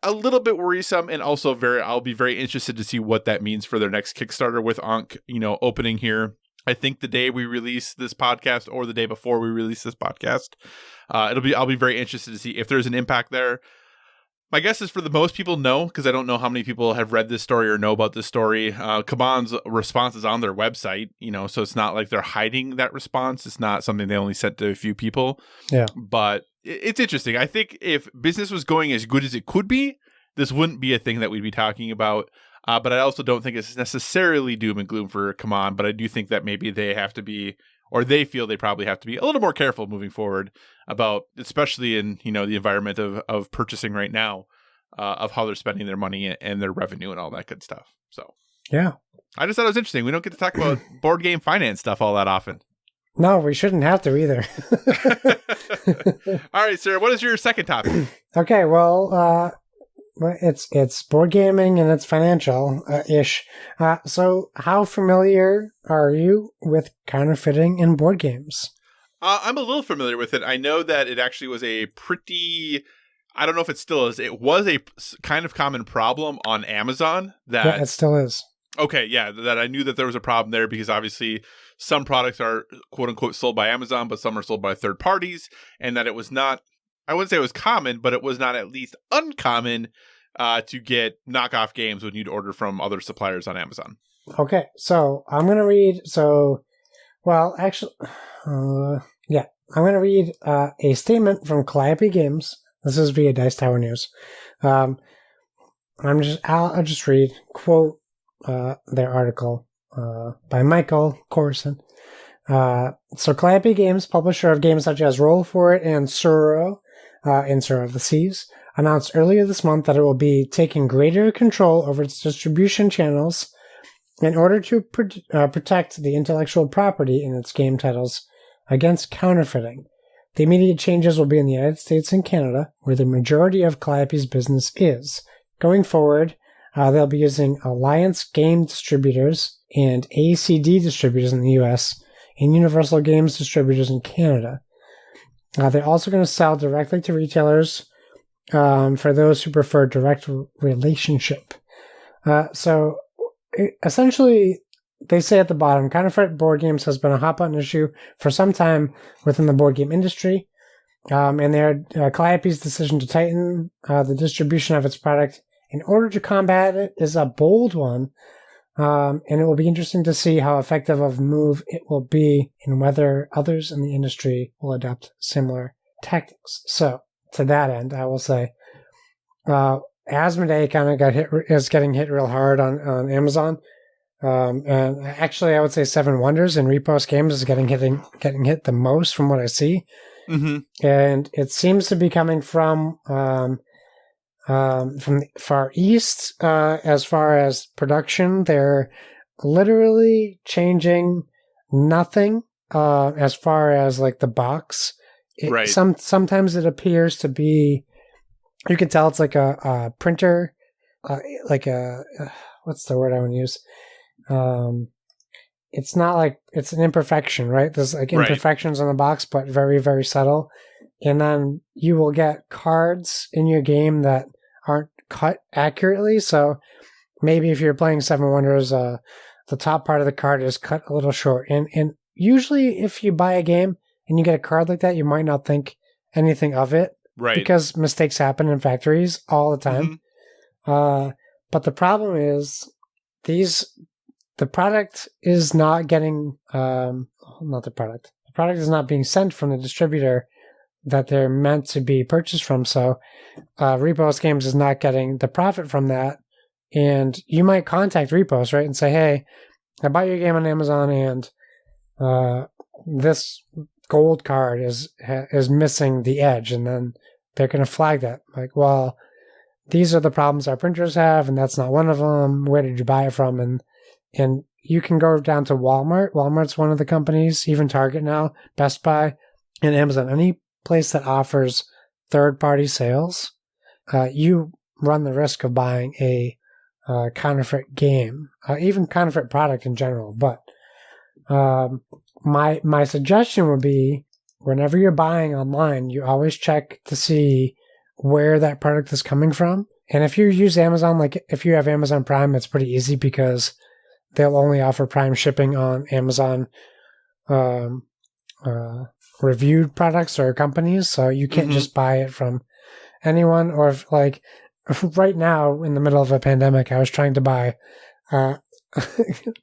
a little bit worrisome, and also I'll be very interested to see what that means for their next Kickstarter with Ankh, opening here. I think the day we release this podcast, or the day before we release this podcast, I'll be very interested to see if there's an impact there. My guess is for the most people, no, because I don't know how many people have read this story or know about this story. CMON's response is on their website, so it's not like they're hiding that response. It's not something they only sent to a few people. Yeah. But it's interesting. I think if business was going as good as it could be, this wouldn't be a thing that we'd be talking about. But I also don't think it's necessarily doom and gloom for CMON, but I do think that maybe they have to be, or they feel they probably have to be a little more careful moving forward about, especially in, the environment of purchasing right now, of how they're spending their money and their revenue and all that good stuff. So, yeah, I just thought it was interesting. We don't get to talk about board game finance stuff all that often. No, we shouldn't have to either. All right, sir, what is your second topic? Okay, well, it's board gaming and it's financial ish. So how familiar are you with counterfeiting in board games? I'm a little familiar with it. I know that it actually was a pretty, I don't know if it still is, it was a kind of common problem on Amazon. Yeah, it still is. Okay, yeah, that I knew that there was a problem there, because obviously some products are quote unquote sold by Amazon, but some are sold by third parties, and that it was not, I wouldn't say it was common, but it was not at least uncommon to get knockoff games when you'd order from other suppliers on Amazon. Okay, so I'm going to read, I'm going to read a statement from Calliope Games. This is via Dice Tower News. I'll just read, quote, their article by Michael Corson. So Calliope Games, publisher of games such as Roll For It and Suro, in Suro of the Seas, announced earlier this month that it will be taking greater control over its distribution channels in order to protect the intellectual property in its game titles against counterfeiting. The immediate changes will be in the United States and Canada, where the majority of Calliope's business is. Going forward, they'll be using Alliance Game Distributors and ACD Distributors in the US and Universal Games Distributors in Canada. They're also going to sell directly to retailers for those who prefer direct relationship. So essentially, they say at the bottom, counterfeit board games has been a hot button issue for some time within the board game industry. And Calliope's decision to tighten the distribution of its product in order to combat it is a bold one. And it will be interesting to see how effective of a move it will be and whether others in the industry will adopt similar tactics. So, to that end, I will say, Asmodee kind of is getting hit real hard on Amazon. And actually, I would say Seven Wonders and Repost Games is getting hit the most from what I see. Mm-hmm. And it seems to be coming from from the Far East, as far as production, they're literally changing nothing as far as like the box. Right. Sometimes it appears to be, you can tell it's like a printer, like a what's the word I want to use? It's not like, it's an imperfection, right? There's like imperfections on the box, but very, very subtle. And then you will get cards in your game that aren't cut accurately. So maybe if you're playing Seven Wonders, the top part of the card is cut a little short. And usually if you buy a game and you get a card like that, you might not think anything of it. Right. Because mistakes happen in factories all the time. Mm-hmm. But the problem is the product is not getting, not the product. The product is not being sent from the distributor that they're meant to be purchased from. So Repos Games is not getting the profit from that. And you might contact Repos, right, and say, hey, I bought your game on Amazon and this gold card is missing the edge. And then they're going to flag that. Like, well, these are the problems our printers have, and that's not one of them. Where did you buy it from? And you can go down to Walmart. Walmart's one of the companies, even Target now, Best Buy, and Amazon. Any place that offers third-party sales, you run the risk of buying a counterfeit game, even counterfeit product in general. But my suggestion would be, whenever you're buying online, you always check to see where that product is coming from. And if you use Amazon, like if you have Amazon Prime, it's pretty easy because they'll only offer Prime shipping on Amazon reviewed products or companies. So you can't just buy it from anyone. Or if, like right now in the middle of a pandemic, I was trying to buy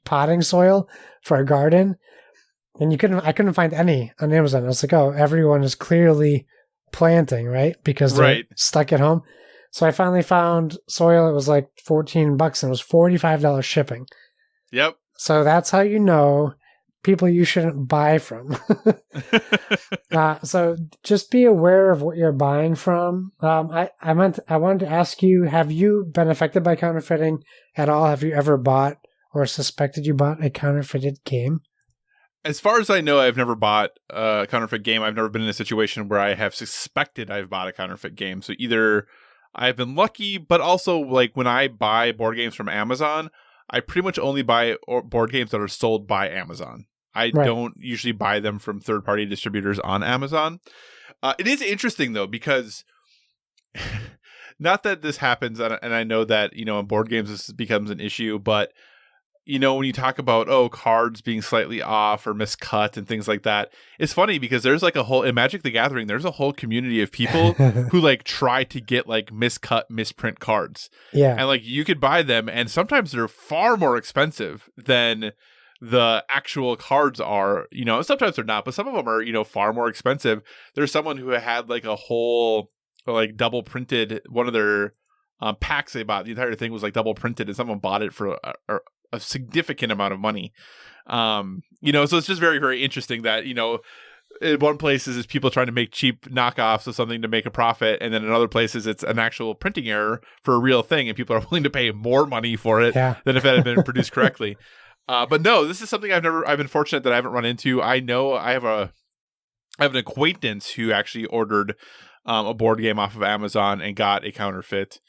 potting soil for a garden, and I couldn't find any on Amazon. I was like, oh, everyone is clearly planting, right? Because they're stuck at home. So I finally found soil. It was like $14 and it was $45 shipping. Yep. So that's how you know people you shouldn't buy from. So just be aware of what you're buying from. I wanted to ask you, have you been affected by counterfeiting at all? Have you ever bought or suspected you bought a counterfeited game? As far as I know, I've never bought a counterfeit game. I've never been in a situation where I have suspected I've bought a counterfeit game. So either I've been lucky, but also like when I buy board games from Amazon, I pretty much only buy board games that are sold by Amazon. I don't usually buy them from third-party distributors on Amazon. It is interesting, though, because not that this happens, and I know that, in board games this becomes an issue, but, when you talk about, cards being slightly off or miscut and things like that, it's funny because there's like in Magic the Gathering, there's a whole community of people who like try to get like miscut, misprint cards. Yeah. And like you could buy them, and sometimes they're far more expensive than the actual cards are, sometimes they're not, but some of them are, far more expensive. There's someone who had like a whole, like double printed one of their packs they bought. The entire thing was like double printed, and someone bought it for a significant amount of money. So it's just very, very interesting that, in one place is people trying to make cheap knockoffs of something to make a profit, and then in other places it's an actual printing error for a real thing, and people are willing to pay more money for it than if it had been produced correctly. But no, this is something I've been fortunate that I haven't run into. I know I have an acquaintance who actually ordered a board game off of Amazon and got a counterfeit.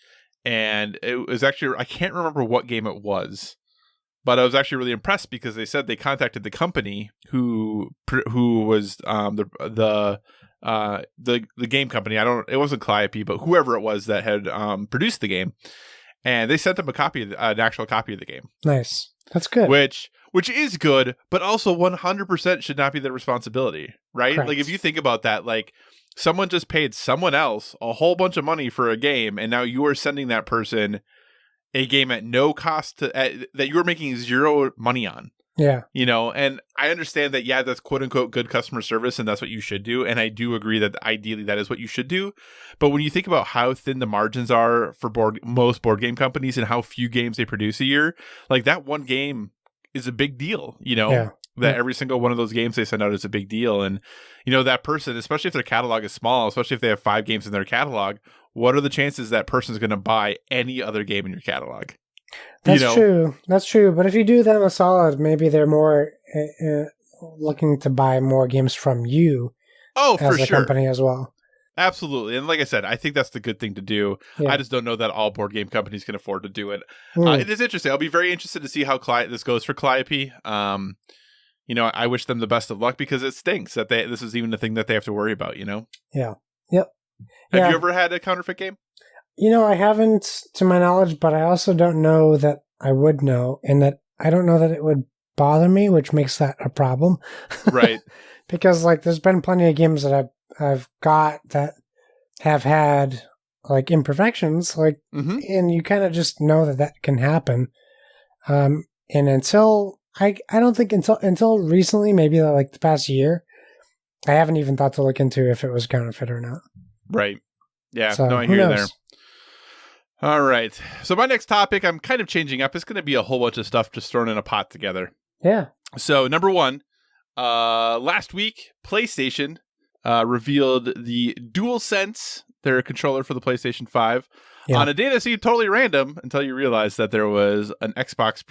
And it was actually, I can't remember what game it was, but I was actually really impressed because they said they contacted the company who was the game company. It wasn't Calliope, but whoever it was that had produced the game, and they sent them an actual copy of the game. Nice. That's good. Which is good, but also 100% should not be their responsibility, right? Correct. Like if you think about that, like someone just paid someone else a whole bunch of money for a game, and now you are sending that person a game at no cost that you are making zero money on. Yeah. And I understand that, that's quote unquote good customer service, and that's what you should do. And I do agree that ideally that is what you should do. But when you think about how thin the margins are for most board game companies and how few games they produce a year, like that one game is a big deal, that every single one of those games they send out is a big deal. And, that person, especially if their catalog is small, especially if they have 5 games in their catalog, what are the chances that person's going to buy any other game in your catalog? That's true. That's true. But if you do them a solid, maybe they're more looking to buy more games from you as a company as well. Absolutely. And like I said, I think that's the good thing to do. Yeah. I just don't know that all board game companies can afford to do it. It is interesting. I'll be very interested to see how this goes for Calliope. I wish them the best of luck because it stinks that this is even a thing that they have to worry about, Yeah. Yep. Have you ever had a counterfeit game? I haven't, to my knowledge, but I also don't know that I would know, and that I don't know that it would bother me, which makes that a problem. Right. Because, there's been plenty of games that I've got that have had, imperfections, and you kind of just know that can happen. And until, I don't think until recently, maybe the past year, I haven't even thought to look into if it was counterfeit or not. Right. Yeah, so, I hear you there. All right. So my next topic, I'm kind of changing up. It's going to be a whole bunch of stuff just thrown in a pot together. Yeah. So number one, last week, PlayStation revealed the DualSense, their controller for the PlayStation 5, on a day that seemed totally random until you realized that there was an Xbox,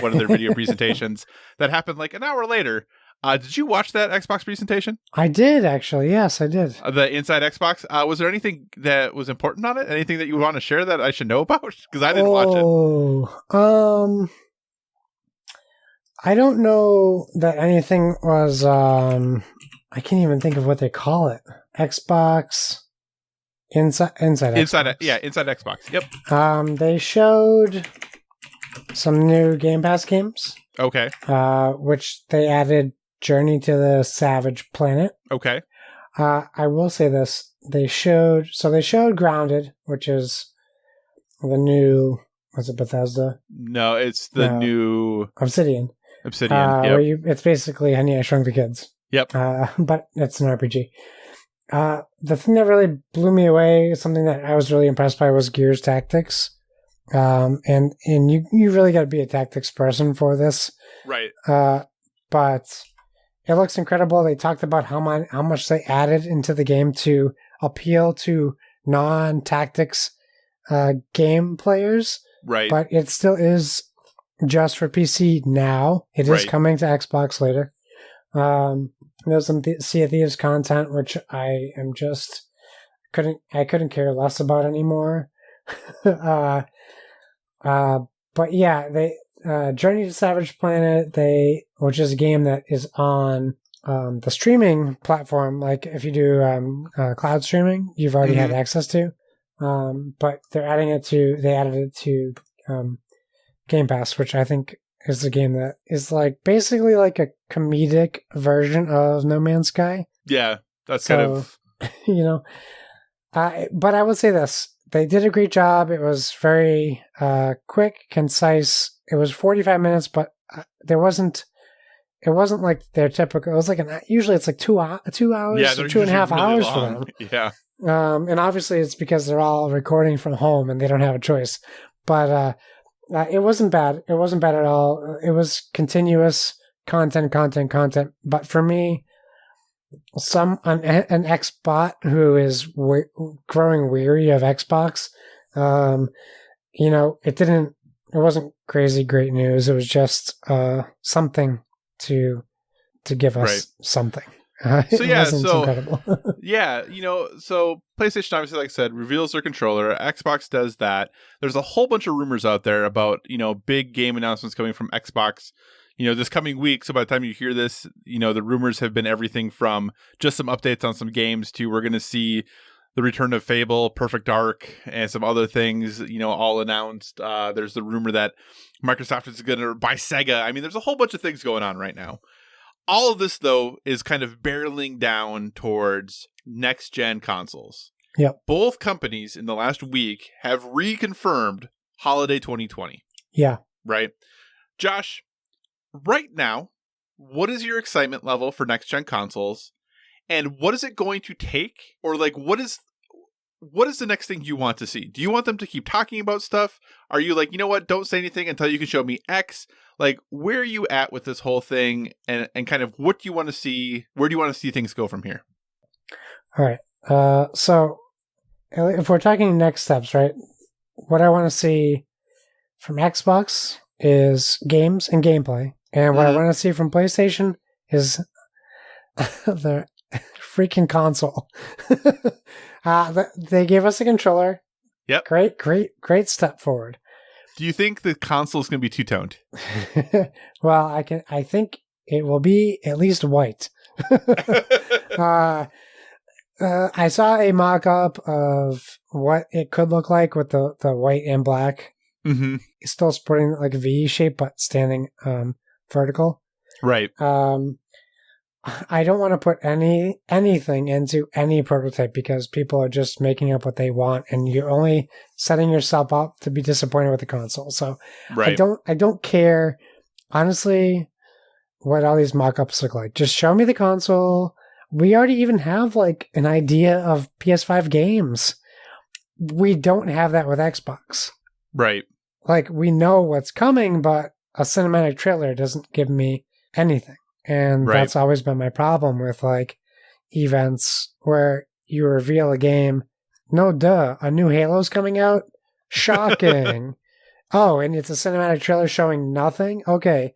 one of their video presentations that happened an hour later. Did you watch that Xbox presentation? I did, actually. Yes, I did. The Inside Xbox. Was there anything that was important on it? Anything that you want to share that I should know about? Because I didn't watch it. I don't know that anything was, I can't even think of what they call it. Xbox. Inside Xbox. Inside Xbox. Yep. They showed some new Game Pass games. Okay. Which they added Journey to the Savage Planet. Okay. I will say this. They showed Grounded, which is the new, was it Bethesda? No, it's the new Obsidian. Yep. Where it's basically Honey, I Shrunk the Kids. Yep. But it's an RPG. The thing that really blew me away, something that I was really impressed by, was Gears Tactics. And you really got to be a tactics person for this. Right. But it looks incredible. They talked about how much they added into the game to appeal to non-tactics game players. Right. But it still is just for PC now. It is coming to Xbox later. There's some Sea of Thieves content, which I am just couldn't care less about anymore. But yeah, they Journey to Savage Planet, which is a game that is on the streaming platform. Like if you do cloud streaming, you've already had access to. But they added it to Game Pass, which I think is the game that is basically a comedic version of No Man's Sky. Yeah, that's kind of but I would say this. They did a great job. It was very quick, concise. It was 45 minutes, but it wasn't like their typical. It was usually it's 2 hours, or 2.5 hours for them. Yeah. And obviously it's because they're all recording from home and they don't have a choice. But it wasn't bad. It wasn't bad at all. It was continuous content. But for me, an Xbot who is growing weary of Xbox, it wasn't crazy great news. It was just something to give us something. Incredible. Yeah, so PlayStation obviously, like I said, reveals their controller. Xbox does that. There's a whole bunch of rumors out there about, big game announcements coming from Xbox, this coming week. So by the time you hear this, the rumors have been everything from just some updates on some games to we're going to see the return of Fable, Perfect Dark, and some other things, all announced. There's the rumor that Microsoft is going to buy Sega. I mean, there's a whole bunch of things going on right now. All of this, though, is kind of barreling down towards next-gen consoles. Yep. Both companies in the last week have reconfirmed holiday 2020. Yeah. Right? Josh, right now, what is your excitement level for next-gen consoles? And what is it going to take? Or, what is the next thing you want to see? Do you want them to keep talking about stuff? Are you you know what? Don't say anything until you can show me X. Where are you at with this whole thing, and kind of what do you want to see? Where do you want to see things go from here? All right. So if we're talking next steps, right? What I want to see from Xbox is games and gameplay. And what I want to see from PlayStation is the freaking console. They gave us a controller. Yep. Great step forward. Do you think the console is going to be two-toned? Well, I think it will be at least white. I saw a mock-up of what it could look like with the white and black. Mm-hmm. It's still sporting like a V shape, but standing vertical. Right. I don't want to put anything into any prototype because people are just making up what they want, and you're only setting yourself up to be disappointed with the console. So right. I don't care, honestly, what all these mock-ups look like. Just show me the console. We already even have like an idea of PS5 games. We don't have that with Xbox. Right. Like, we know what's coming, but a cinematic trailer doesn't give me anything. And that's always been my problem with like events where you reveal a game. No, duh. A new Halo's coming out? Shocking. Oh, and it's a cinematic trailer showing nothing? Okay.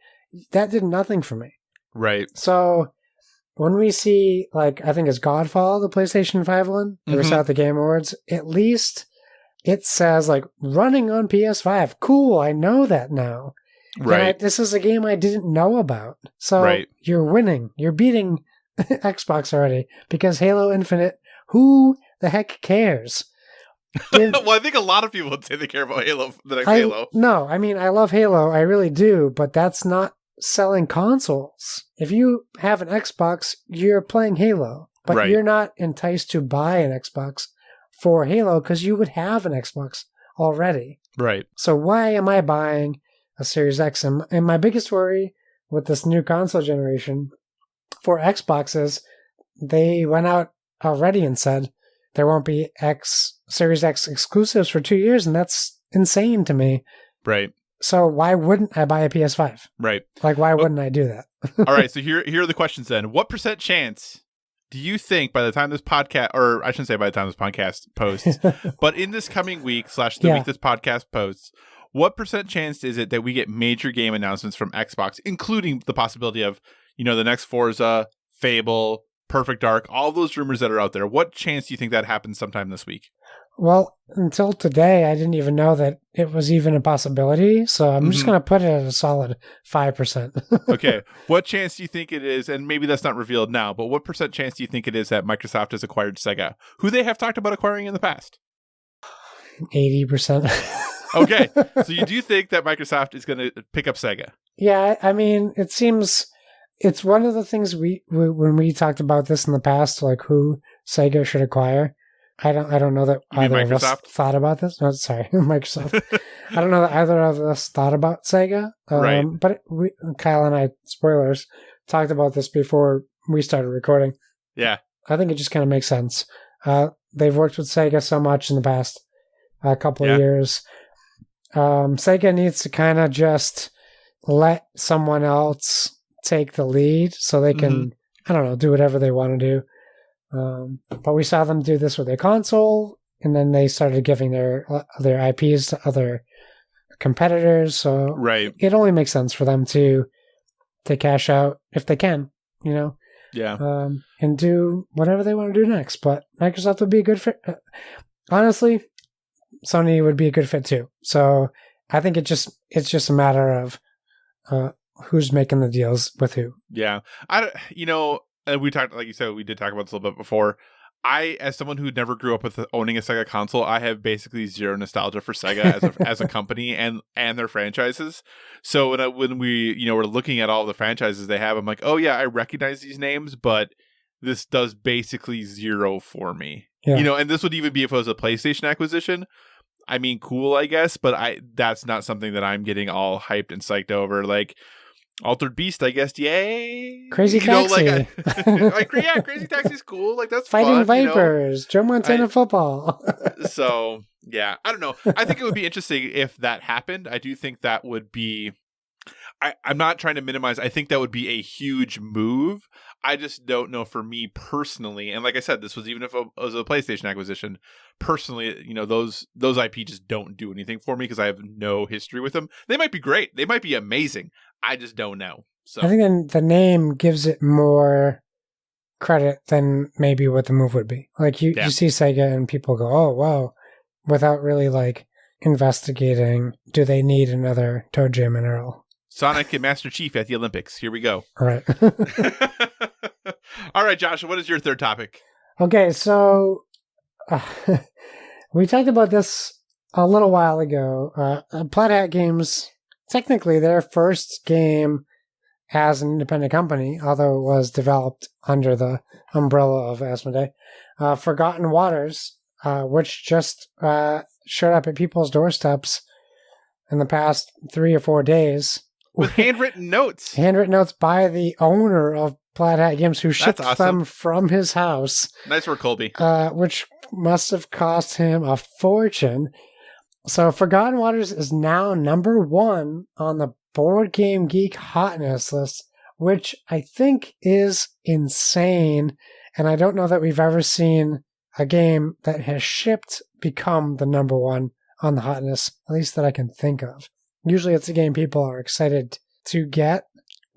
That did nothing for me. Right. So when we see, like, I think it's Godfall, the PlayStation 5 one, that was at the Game Awards, at least it says, like, running on PS5. Cool, I know that now. Right. This is a game I didn't know about. So you're winning. You're beating Xbox already because Halo Infinite, who the heck cares? Well, I think a lot of people would say they care about Halo, the next Halo. No, I mean, I love Halo. I really do, but that's not selling consoles. If you have an Xbox, you're playing Halo, but you're not enticed to buy an Xbox for Halo because you would have an Xbox already. Right. So why am I buying a Series X? And my biggest worry with this new console generation for Xbox is they went out already and said there won't be Series X exclusives for 2 years, and that's insane to me. Right. So why wouldn't I buy a PS5? Right. Like, why wouldn't I do that? All right, so here are the questions then. What % chance do you think by the time this podcast, or I shouldn't say by the time this podcast posts, but in this coming week / the week this podcast posts, what % chance is it that we get major game announcements from Xbox, including the possibility of, the next Forza, Fable, Perfect Dark, all those rumors that are out there? What chance do you think that happens sometime this week? Well, until today, I didn't even know that it was even a possibility. So I'm just going to put it at a solid 5%. Okay. What chance do you think it is? And maybe that's not revealed now, but what % chance do you think it is that Microsoft has acquired Sega, who they have talked about acquiring in the past? 80%. Okay. So you do think that Microsoft is going to pick up Sega? Yeah. I mean, it seems it's one of the things when we talked about this in the past, like who Sega should acquire. I don't know that either of us thought about this. No, sorry, Microsoft. I don't know that either of us thought about Sega. Right. But Kyle and I, spoilers, talked about this before we started recording. Yeah. I think it just kind of makes sense. They've worked with Sega so much in the past couple of years. Sega needs to kind of just let someone else take the lead so they can, I don't know, do whatever they want to do. But we saw them do this with their console, and then they started giving their IPs to other competitors. So it only makes sense for them to cash out if they can, Yeah. And do whatever they want to do next. But Microsoft would be a good fit. Honestly, Sony would be a good fit too. So I think it's just a matter of who's making the deals with who. Yeah. We talked, like you said, we did talk about this a little bit before. I, as someone who never grew up with owning a Sega console, I have basically zero nostalgia for Sega as a company and their franchises. So when we were looking at all the franchises they have, I'm like, oh yeah, I recognize these names, but this does basically zero for me. Yeah. And this would even be if it was a PlayStation acquisition. I mean, cool, I guess, but that's not something that I'm getting all hyped and psyched over. Like, Altered Beast, I guess, yay! Crazy Taxi. Crazy Taxi's cool. Like, that's Fighting fun, Vipers, Joe Montana football. So, yeah, I don't know. I think it would be interesting if that happened. I do think that would be... I'm not trying to minimize. I think that would be a huge move. I just don't know for me personally. And like I said, this was even if it was a PlayStation acquisition. Personally, those IP just don't do anything for me because I have no history with them. They might be great. They might be amazing. I just don't know. So I think the name gives it more credit than maybe what the move would be. Like you see Sega and people go, oh, wow, without really like investigating, do they need another Toe Jam and Earl? Sonic and Master Chief at the Olympics. Here we go. All right. All right, Josh, what is your third topic? Okay, so we talked about this a little while ago. Plaid Hat Games, technically their first game as an independent company, although it was developed under the umbrella of Asmodee, Forgotten Waters, which just showed up at people's doorsteps in the past 3 or 4 days. With handwritten notes. Handwritten notes by the owner of Plaid Hat Games, who shipped them from his house. Nice work, Colby. Which must have cost him a fortune. So Forgotten Waters is now number 1 on the Board Game Geek hotness list, which I think is insane. And I don't know that we've ever seen a game that has shipped become the number 1 on the hotness, at least that I can think of. Usually it's a game people are excited to get.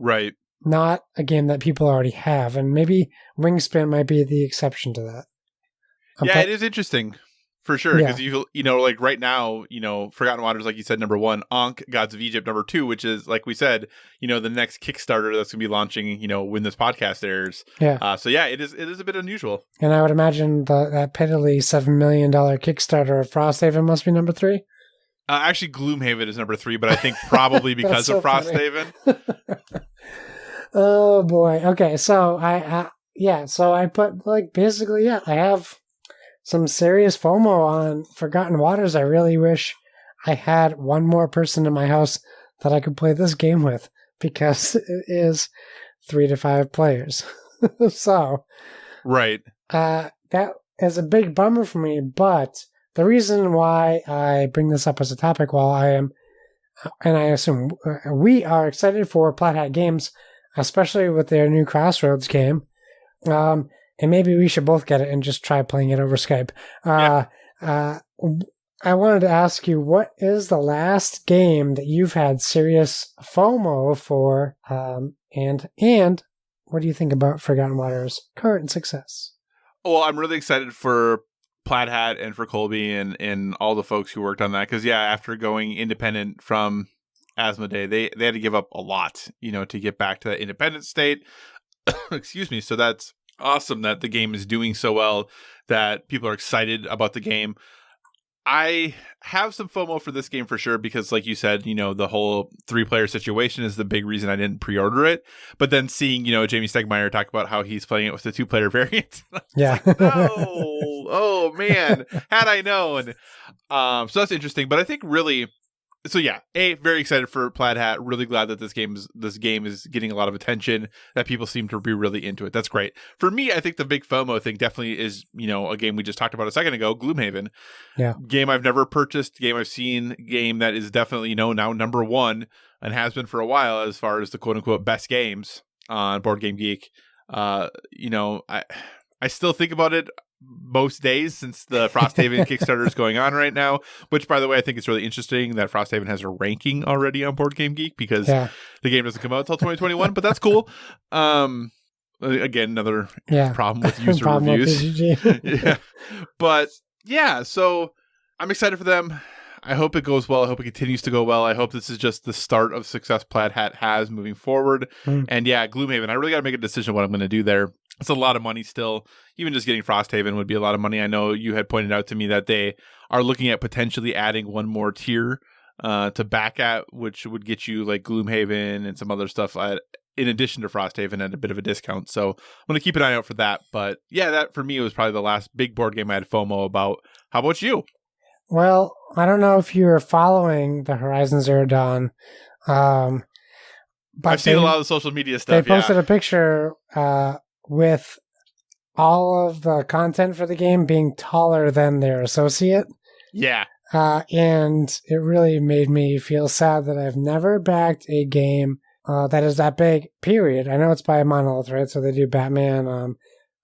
Right. Not a game that people already have. And maybe Wingspan might be the exception to that. Yeah, it is interesting. For sure. Because like right now, Forgotten Waters, like you said, number 1, Ankh, Gods of Egypt, number 2, which is, like we said, the next Kickstarter that's going to be launching, when this podcast airs. Yeah. So yeah, it is a bit unusual. And I would imagine that piddly $7 million Kickstarter of Frosthaven must be number 3. Actually, Gloomhaven is number 3, but I think probably because of Frosthaven. Oh boy. Okay, so I put I have some serious FOMO on Forgotten Waters. I really wish I had one more person in my house that I could play this game with, because it is 3 to 5 players. So, right. That is a big bummer for me, but the reason why I bring this up as a topic while I am, and I assume we are excited for Plaid Hat Games, especially with their new Crossroads game, and maybe we should both get it and just try playing it over Skype. I wanted to ask you, what is the last game that you've had serious FOMO for, and what do you think about Forgotten Waters' current success? Well, I'm really excited for Plaid Hat and for Colby and all the folks who worked on that. Because, after going independent from Asmodee, they had to give up a lot, to get back to that independent state. Excuse me. So that's awesome that the game is doing so well, that people are excited about the game. I have some FOMO for this game for sure, because like you said, the whole 3-player situation is the big reason I didn't pre-order it. But then seeing, Jamie Stegmaier talk about how he's playing it with the 2-player variant. Yeah. Oh man, had I known. So that's interesting. But I think really, so very excited for Plaid Hat. Really glad that this game is getting a lot of attention, that people seem to be really into it. That's great. For me, I think the big FOMO thing definitely is, a game we just talked about a second ago, Gloomhaven. Yeah. Game I've never purchased, game I've seen, game that is definitely, now number 1 and has been for a while as far as the quote unquote best games on Board Game Geek. I still think about it most days, since the Frosthaven Kickstarter is going on right now, which, by the way, I think it's really interesting that Frosthaven has a ranking already on Board Game Geek, because the game doesn't come out until 2021, but that's cool. Again, another problem with user reviews. But so I'm excited for them. I hope it goes well. I hope it continues to go well. I hope this is just the start of success Plaid Hat has moving forward. And Gloomhaven, I really got to make a decision what I'm going to do there. It's a lot of money still. Even just getting Frosthaven would be a lot of money. I know you had pointed out to me that they are looking at potentially adding one more tier to back at, which would get you like Gloomhaven and some other stuff in addition to Frosthaven at a bit of a discount. So I'm going to keep an eye out for that. But that for me was probably the last big board game I had FOMO about. How about you? Well, I don't know if you were following the Horizon Zero Dawn. But I've seen a lot of the social media stuff. They posted a picture with all of the content for the game being taller than their associate. Yeah. And it really made me feel sad that I've never backed a game that is that big, period. I know it's by Monolith, right? So they do Batman,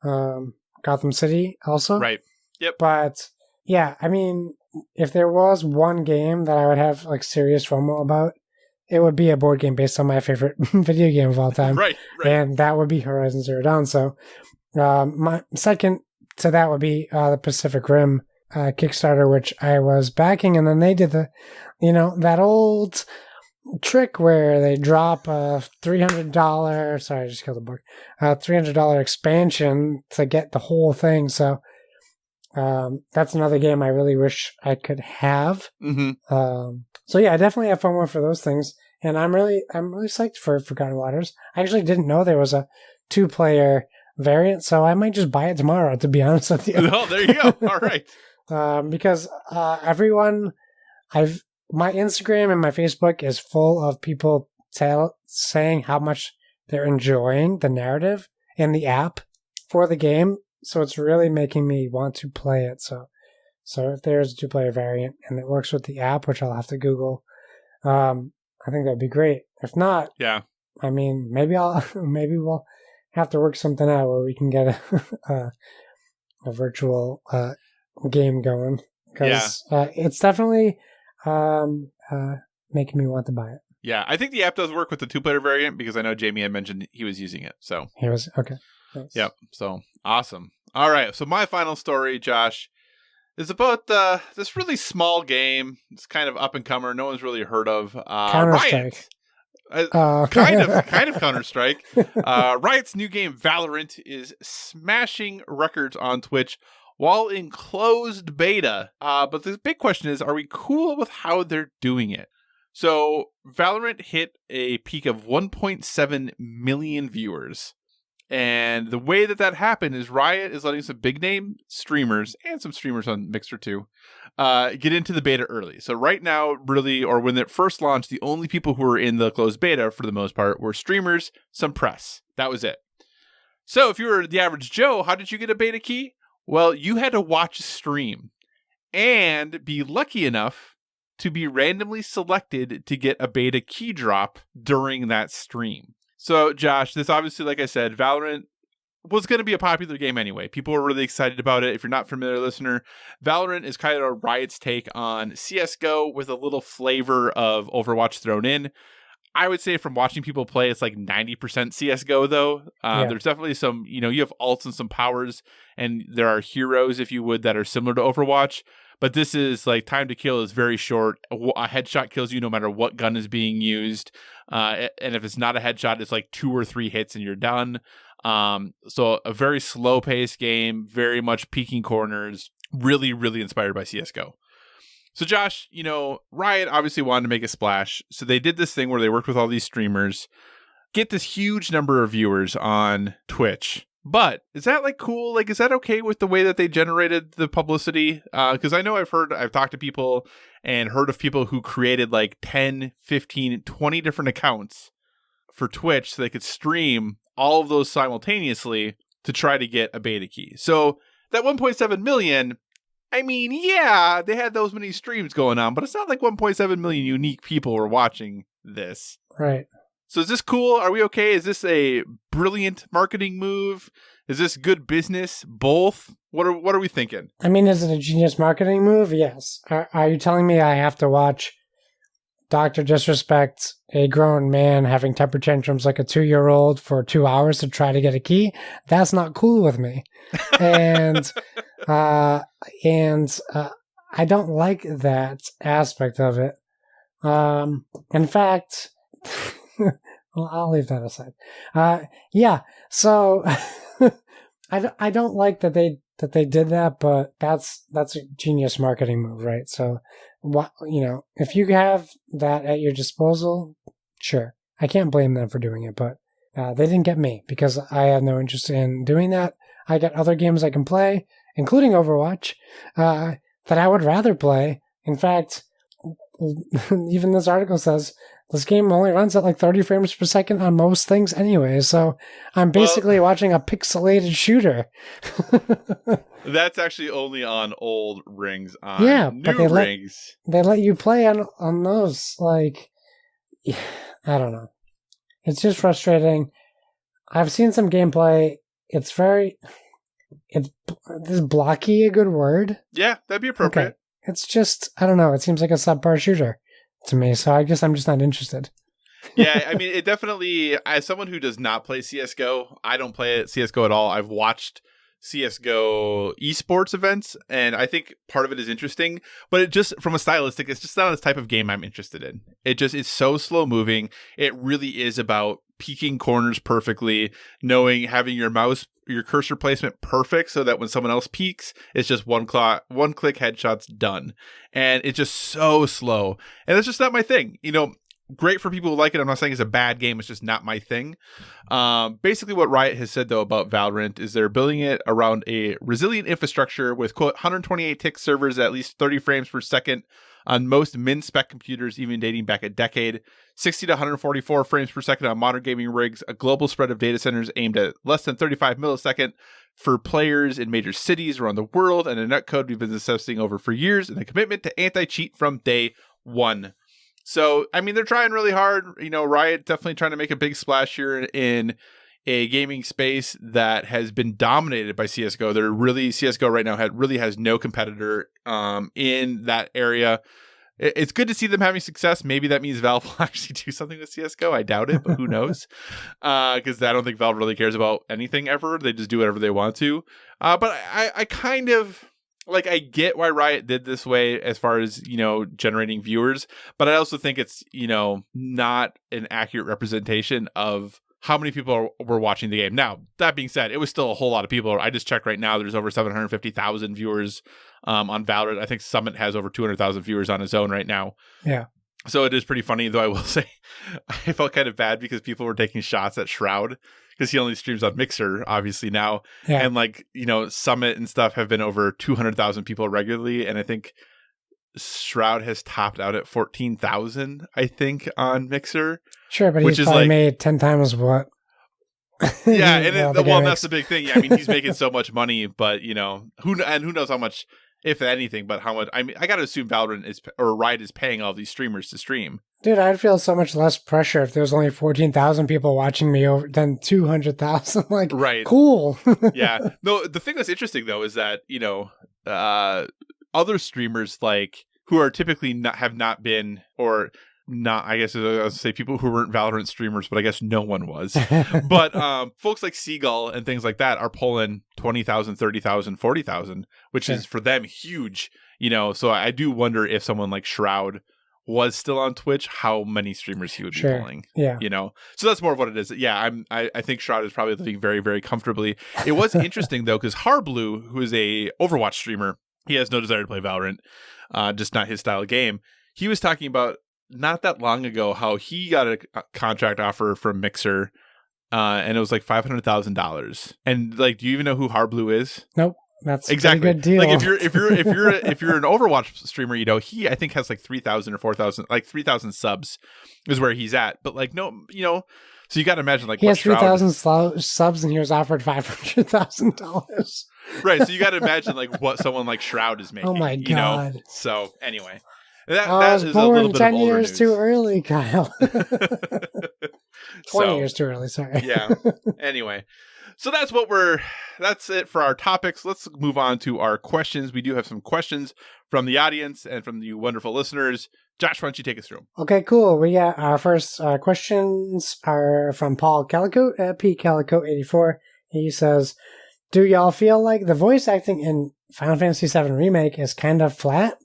Gotham City also. Right. Yep. But yeah, I mean, if there was one game that I would have like serious FOMO about, it would be a board game based on my favorite video game of all time. Right. And that would be Horizon Zero Dawn. So my second to that would be the Pacific Rim Kickstarter, which I was backing. And then they did that old trick where they drop a $300, sorry, I just killed the book, $300 expansion to get the whole thing. So that's another game I really wish I could have. Mm-hmm. So yeah, I definitely have FOMO for those things, and I'm really psyched for Forgotten Waters. I actually didn't know there was a 2-player variant, so I might just buy it tomorrow, to be honest with you. Oh, there you go. All right. Because everyone, my Instagram and my Facebook is full of people saying how much they're enjoying the narrative and the app for the game. So it's really making me want to play it. So if there's a 2-player variant and it works with the app, which I'll have to Google, I think that'd be great. If not, yeah, I mean, maybe we'll have to work something out where we can get a virtual game going, because it's definitely making me want to buy it. Yeah, I think the app does work with the 2-player variant because I know Jamie had mentioned he was using it. So he was okay. Thanks. Yep. So awesome. All right. So my final story, Josh, is about this really small game. It's kind of up and comer. No one's really heard of. Counter-Strike. Kind of Counter-Strike. Riot's new game Valorant is smashing records on Twitch while in closed beta. But the big question is, are we cool with how they're doing it? So Valorant hit a peak of 1.7 million viewers. And the way that happened is Riot is letting some big name streamers and some streamers on Mixer too get into the beta early. So right now, really, or when it first launched, the only people who were in the closed beta for the most part were streamers, some press. That was it. So if you were the average Joe, how did you get a beta key? Well, you had to watch a stream and be lucky enough to be randomly selected to get a beta key drop during that stream. So, Josh, this obviously, like I said, Valorant was going to be a popular game anyway. People were really excited about it. If you're not familiar, listener, Valorant is kind of Riot's take on CSGO with a little flavor of Overwatch thrown in. I would say from watching people play, it's like 90% CSGO, though. There's definitely some, you have ults and some powers, and there are heroes, if you would, that are similar to Overwatch. But this is like time to kill is very short. A headshot kills you no matter what gun is being used. And if it's not a headshot, it's like 2 or 3 hits and you're done. So a very slow paced game, very much peeking corners, really, really inspired by CSGO. So Josh, Riot obviously wanted to make a splash. So they did this thing where they worked with all these streamers, get this huge number of viewers on Twitch. But is that cool? Is that okay with the way that they generated the publicity? Because I know I've talked to people and heard of people who created 10, 15, 20 different accounts for Twitch so they could stream all of those simultaneously to try to get a beta key. So that 1.7 million, I mean, yeah, they had those many streams going on, but it's not like 1.7 million unique people were watching this. Right. So is this cool? Are we okay? Is this a brilliant marketing move? Is this good business? Both? What are we thinking? I mean, is it a genius marketing move? Yes. Are you telling me I have to watch Dr. Disrespect a grown man having temper tantrums like a 2-year-old for 2 hours to try to get a key? That's not cool with me. And I don't like that aspect of it. In fact, well, I'll leave that aside. Yeah. So I don't like that they did that, but that's a genius marketing move, right? So if you have that at your disposal, sure, I can't blame them for doing it, but they didn't get me because I have no interest in doing that. I got other games I can play, including Overwatch, that I would rather play. In fact, even this article says this game only runs at 30 frames per second on most things anyway, so I'm basically watching a pixelated shooter. That's actually only on old rings. On new rings, they let you play on those. I don't know. It's just frustrating. I've seen some gameplay. It's is blocky a good word? Yeah, that'd be appropriate. Okay. It's just, I don't know. It seems like a subpar shooter to me. So I guess I'm just not interested. Yeah, I mean, it definitely, as someone who does not play CSGO, I don't play CSGO at all. I've watched CSGO esports events, and I think part of it is interesting, but it just, from a stylistic, it's just not the type of game I'm interested in. It's so slow moving. It really is about peeking corners perfectly, having your cursor placement perfect so that when someone else peeks, it's just one click headshots done. And it's just so slow. And that's just not my thing. Great for people who like it. I'm not saying it's a bad game. It's just not my thing. Basically, what Riot has said, though, about Valorant is they're building it around a resilient infrastructure with, quote, 128 tick servers at least 30 frames per second on most min-spec computers, even dating back a decade, 60 to 144 frames per second on modern gaming rigs, a global spread of data centers aimed at less than 35 millisecond for players in major cities around the world, and a netcode we've been assessing over for years, and a commitment to anti-cheat from day one. So, I mean, they're trying really hard. Riot definitely trying to make a big splash here in a gaming space that has been dominated by CSGO. CSGO right now really has no competitor in that area. It's good to see them having success. Maybe that means Valve will actually do something with CSGO. I doubt it, but who knows? Because I don't think Valve really cares about anything ever. They just do whatever they want to. But I kind of... I get why Riot did this way as far as, generating viewers, but I also think it's, not an accurate representation of how many people were watching the game. Now, that being said, it was still a whole lot of people. I just checked right now. There's over 750,000 viewers on Valorant. I think Summit has over 200,000 viewers on his own right now. Yeah. So it is pretty funny, though I will say I felt kind of bad because people were taking shots at Shroud because he only streams on Mixer, obviously, now. Yeah. And Summit and stuff have been over 200,000 people regularly. And I think Shroud has topped out at 14,000, I think, on Mixer. Sure, but he's probably made 10 times what? Yeah, and that's the big thing. Yeah, I mean, he's making so much money, but, who knows how much, if anything, but how much. I mean, I got to assume Riot is paying all these streamers to stream. Dude, I'd feel so much less pressure if there was only 14,000 people watching me than 200,000. Right. Cool. Yeah. No, the thing that's interesting, though, is that, other streamers, who are typically have not been, or not, I guess I was going to say people who weren't Valorant streamers, but I guess no one was. But folks like Seagull and things like that are pulling 20,000, 30,000, 40,000, which is for them huge, So I do wonder if someone like Shroud was still on Twitch, how many streamers he would be pulling. Yeah. So that's more of what it is. Yeah, I think Shroud is probably living very, very comfortably. It was interesting, though, because Harblue, who is a Overwatch streamer, he has no desire to play Valorant, just not his style of game. He was talking about not that long ago how he got a contract offer from Mixer, and it was like $500,000. And do you even know who Harblue is? Nope. That's exactly a good deal. If you're an Overwatch streamer, he I think has 3,000 or 4,000, 3,000 subs is where he's at. But so you got to imagine he has 3,000 subs and he was offered $500,000. Right. So you got to imagine what someone like Shroud is making. Oh my God. So anyway, that was is born a little bit 10 of older years news. too early, Kyle. 20 years too early. Sorry. Yeah. Anyway. So that's it for our topics. Let's move on to our questions. We do have some questions from the audience and from you wonderful listeners. Josh, why don't you take us through them? Okay, cool. We got our first questions are from Paul Calicote at pcalicote84. He says, do y'all feel like the voice acting in Final Fantasy VII Remake is kind of flat?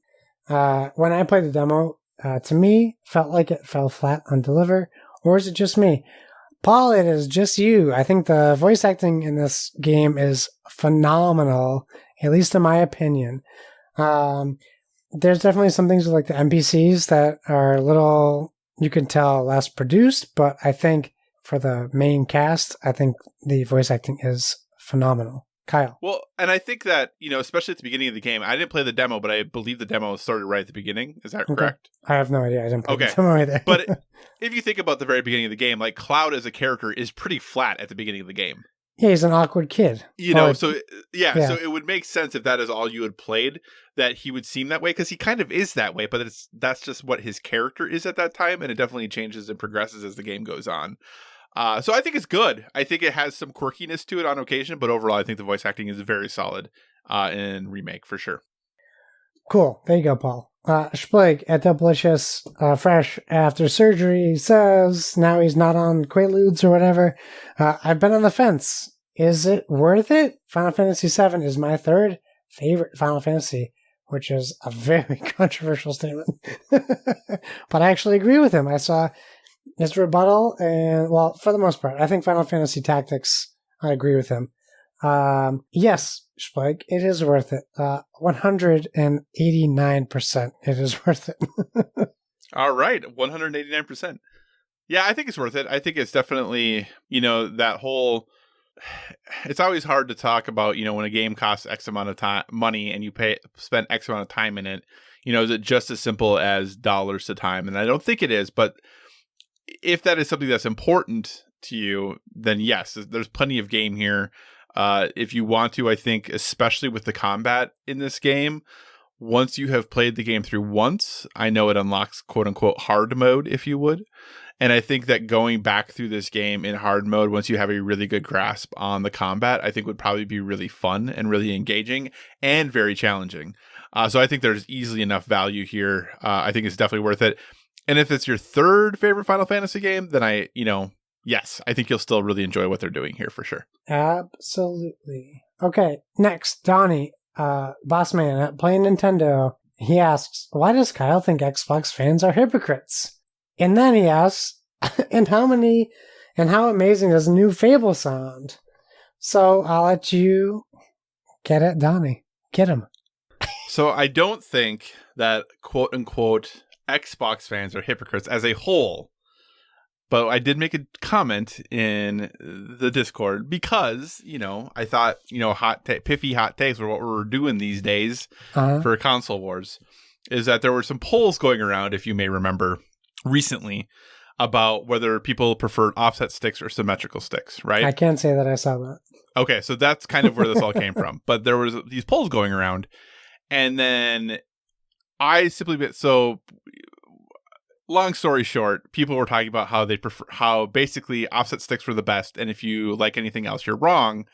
When I played the demo, to me, felt like it fell flat on deliver, or is it just me? Paul, it is just you. I think the voice acting in this game is phenomenal, at least in my opinion. There's definitely some things with the NPCs that are a little, you can tell, less produced, but I think for the main cast, I think the voice acting is phenomenal. Kyle. Well, and I think that, especially at the beginning of the game, I didn't play the demo, but I believe the demo started right at the beginning. Is that correct? I have no idea. I didn't play the demo either. But if you think about the very beginning of the game, Cloud as a character is pretty flat at the beginning of the game. Yeah, he's an awkward kid. So it would make sense if that is all you had played, that he would seem that way, because he kind of is that way, but that's just what his character is at that time, and it definitely changes and progresses as the game goes on. So I think it's good. I think it has some quirkiness to it on occasion, but overall, I think the voice acting is very solid in Remake for sure. Cool. There you go, Paul. Splig at Delicious, fresh after surgery, says now he's not on Quaaludes or whatever. I've been on the fence. Is it worth it? Final Fantasy VII is my third favorite Final Fantasy, which is a very controversial statement. But I actually agree with him. I saw his rebuttal, and, well, for the most part, I think Final Fantasy Tactics, I agree with him. Yes, Spike, it is worth it. 189% it is worth it. All right, 189%. Yeah, I think it's worth it. I think it's definitely, that whole... It's always hard to talk about, when a game costs X amount of money and you spend X amount of time in it, is it just as simple as dollars to time? And I don't think it is, but if that is something that's important to you, then yes, there's plenty of game here. If you want to, I think, especially with the combat in this game, once you have played the game through once, I know it unlocks quote unquote hard mode, if you would. And I think that going back through this game in hard mode, once you have a really good grasp on the combat, I think would probably be really fun and really engaging and very challenging. So I think there's easily enough value here. I think it's definitely worth it. And if it's your third favorite Final Fantasy game, then yes, I think you'll still really enjoy what they're doing here for sure. Absolutely. Okay, next, Donnie, Bossman at Play Nintendo. He asks, why does Kyle think Xbox fans are hypocrites? And then he asks, and how amazing does New Fable sound? So I'll let you get it, Donnie. Get him. So I don't think that quote unquote Xbox fans are hypocrites as a whole. But I did make a comment in the Discord because, I thought, piffy hot takes were what we're doing these days for console wars, is that there were some polls going around, if you may remember, recently about whether people preferred offset sticks or symmetrical sticks, right? I can't say that I saw that. Okay, so that's kind of where this all came from. But there was these polls going around, and then I simply... So... Long story short, people were talking about how basically offset sticks were the best, and if you like anything else, you're wrong.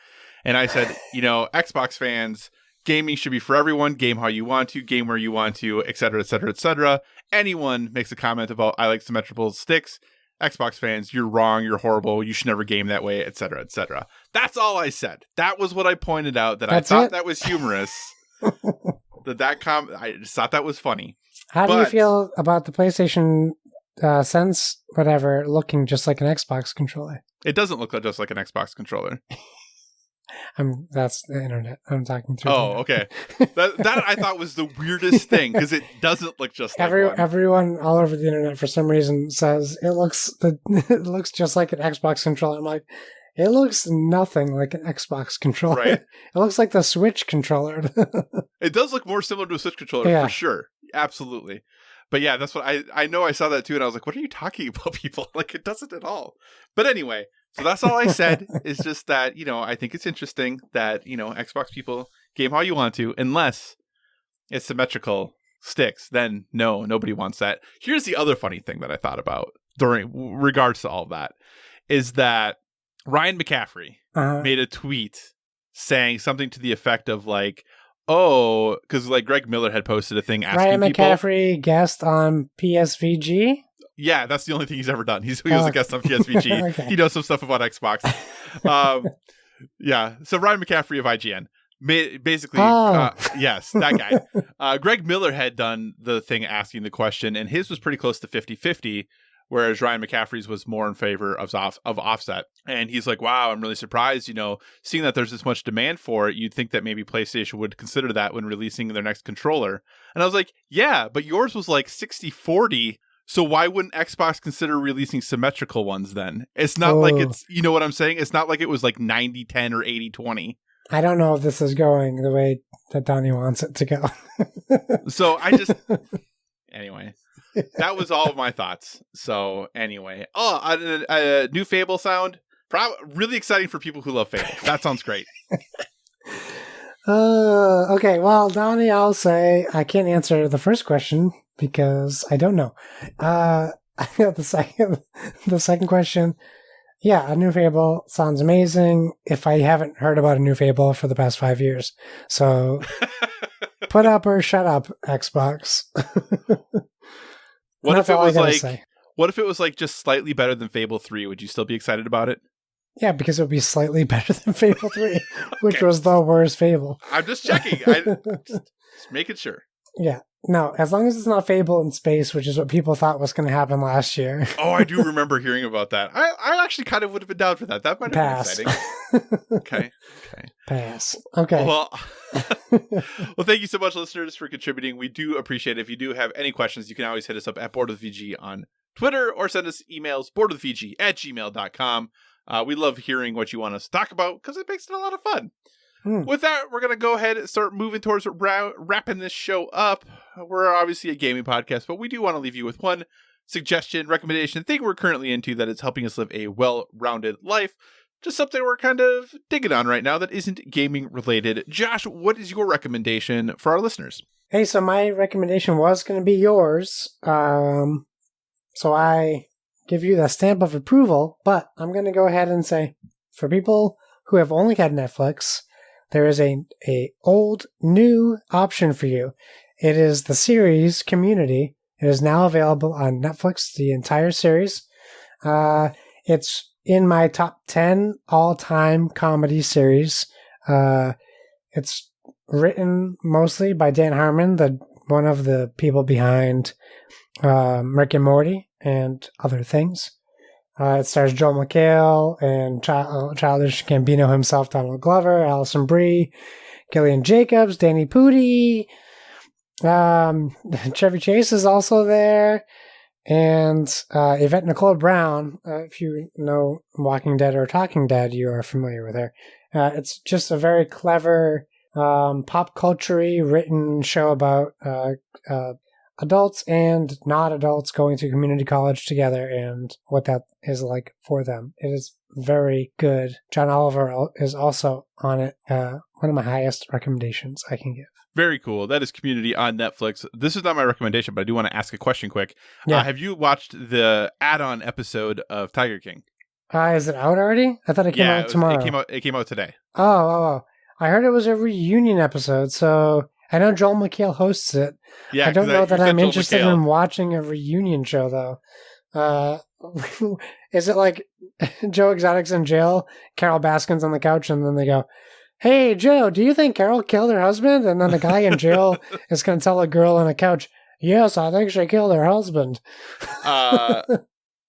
And I said, Xbox fans, gaming should be for everyone. Game how you want to, game where you want to, et cetera, et cetera, et cetera. Anyone makes a comment about I like symmetrical sticks, Xbox fans, you're wrong, you're horrible, you should never game that way, et cetera, et cetera. That's all I said. That was what I pointed out. I thought that was humorous. I just thought that was funny. How do you feel about the PlayStation Sense, whatever, looking just like an Xbox controller? It doesn't look just like an Xbox controller. That's the internet. I'm talking through. Oh, okay. That I thought was the weirdest thing because it doesn't look just like one. Everyone all over the internet for some reason says it looks just like an Xbox controller. I'm like, it looks nothing like an Xbox controller. Right? It looks like the Switch controller. It does look more similar to a Switch controller for sure. Absolutely. But yeah, that's what I know. I saw that too, and I was like, what are you talking about, people? Like, it doesn't at all. But anyway, so that's all I said is just that, I think it's interesting that, Xbox people game how you want to, unless it's symmetrical sticks, then nobody wants that. Here's the other funny thing that I thought about during regards to all of that is that Ryan McCaffrey made a tweet saying something to the effect of like, oh, because like Greg Miller had posted a thing asking people. Ryan McCaffrey guest on PSVG? Yeah, that's the only thing he's ever done. He was a guest on PSVG. Okay. He knows some stuff about Xbox. Yeah, so Ryan McCaffrey of IGN. Basically, yes, that guy. Greg Miller had done the thing asking the question, and his was pretty close to 50-50, whereas Ryan McCaffrey's was more in favor of offset. And he's like, wow, I'm really surprised, seeing that there's this much demand for it, you'd think that maybe PlayStation would consider that when releasing their next controller. And I was like, yeah, but yours was like 60-40, so why wouldn't Xbox consider releasing symmetrical ones then? It's not like it's, you know what I'm saying? It's not like it was like 90-10 or 80-20. I don't know if this is going the way that Donnie wants it to go. So anyway, that was all of my thoughts. So anyway, new Fable sound, really exciting for people who love Fable. That sounds great. Okay, well, Donnie, I'll say I can't answer the first question because I don't know. The second question, Yeah, a new Fable sounds amazing. If I haven't heard about a new Fable for the past 5 years. So put up or shut up, Xbox. What if it all I was gotta like say. what if it was like just slightly better than Fable 3? Would you still be excited about it? Yeah, because it would be slightly better than Fable 3, which was the worst Fable. I'm just checking. Just making sure. Yeah. No, as long as it's not Fable in space, which is what people thought was going to happen last year. Oh, I do remember hearing about that. I actually kind of would have been down for that. That might have been exciting. Okay. Pass. Okay. Well, well, thank you so much, listeners, for contributing. We do appreciate it. If you do have any questions, you can always hit us up at BoardWithVG on Twitter or send us emails, boardwithvg@gmail.com. We love hearing what you want us to talk about because it makes it a lot of fun. With that, we're going to go ahead and start moving towards wrapping this show up. We're obviously a gaming podcast, but we do want to leave you with one suggestion, recommendation, thing we're currently into that is helping us live a well-rounded life. Just something we're kind of digging on right now that isn't gaming related. Josh, what is your recommendation for our listeners? Hey, so my recommendation was going to be yours. So I give you the stamp of approval, but I'm going to go ahead and say, for people who have only had Netflix, there is a old new option for you. It is the series Community. It is now available on Netflix, the entire series. It's in my top 10 all-time comedy series. It's written mostly by Dan Harmon, one of the people behind Rick and Morty and other things. It stars Joel McHale and Childish Gambino himself, Donald Glover, Alison Brie, Gillian Jacobs, Danny Pudi, Chevy Chase is also there, and Yvette Nicole Brown. If you know Walking Dead or Talking Dead, you are familiar with her. It's just a very clever pop culture-y written show about adults and not adults going to community college together and what that is like for them. It is very good. John Oliver is also on it. One of my highest recommendations I can give. Very cool. That is Community on Netflix. This is not my recommendation, but I do want to ask a question quick. Yeah. Have you watched the add-on episode of Tiger King? Is it out already? I thought it came out tomorrow. It came out today. Oh. I heard it was a reunion episode, so I know Joel McHale hosts it. Yeah, I don't know that I'm interested McHale. in watching a reunion show, though. Is it like Joe Exotic's in jail, Carol Baskin's on the couch, and then they go, "Hey, Joe, do you think Carol killed her husband?" And then the guy in jail is going to tell a girl on a couch, "Yes, I think she killed her husband."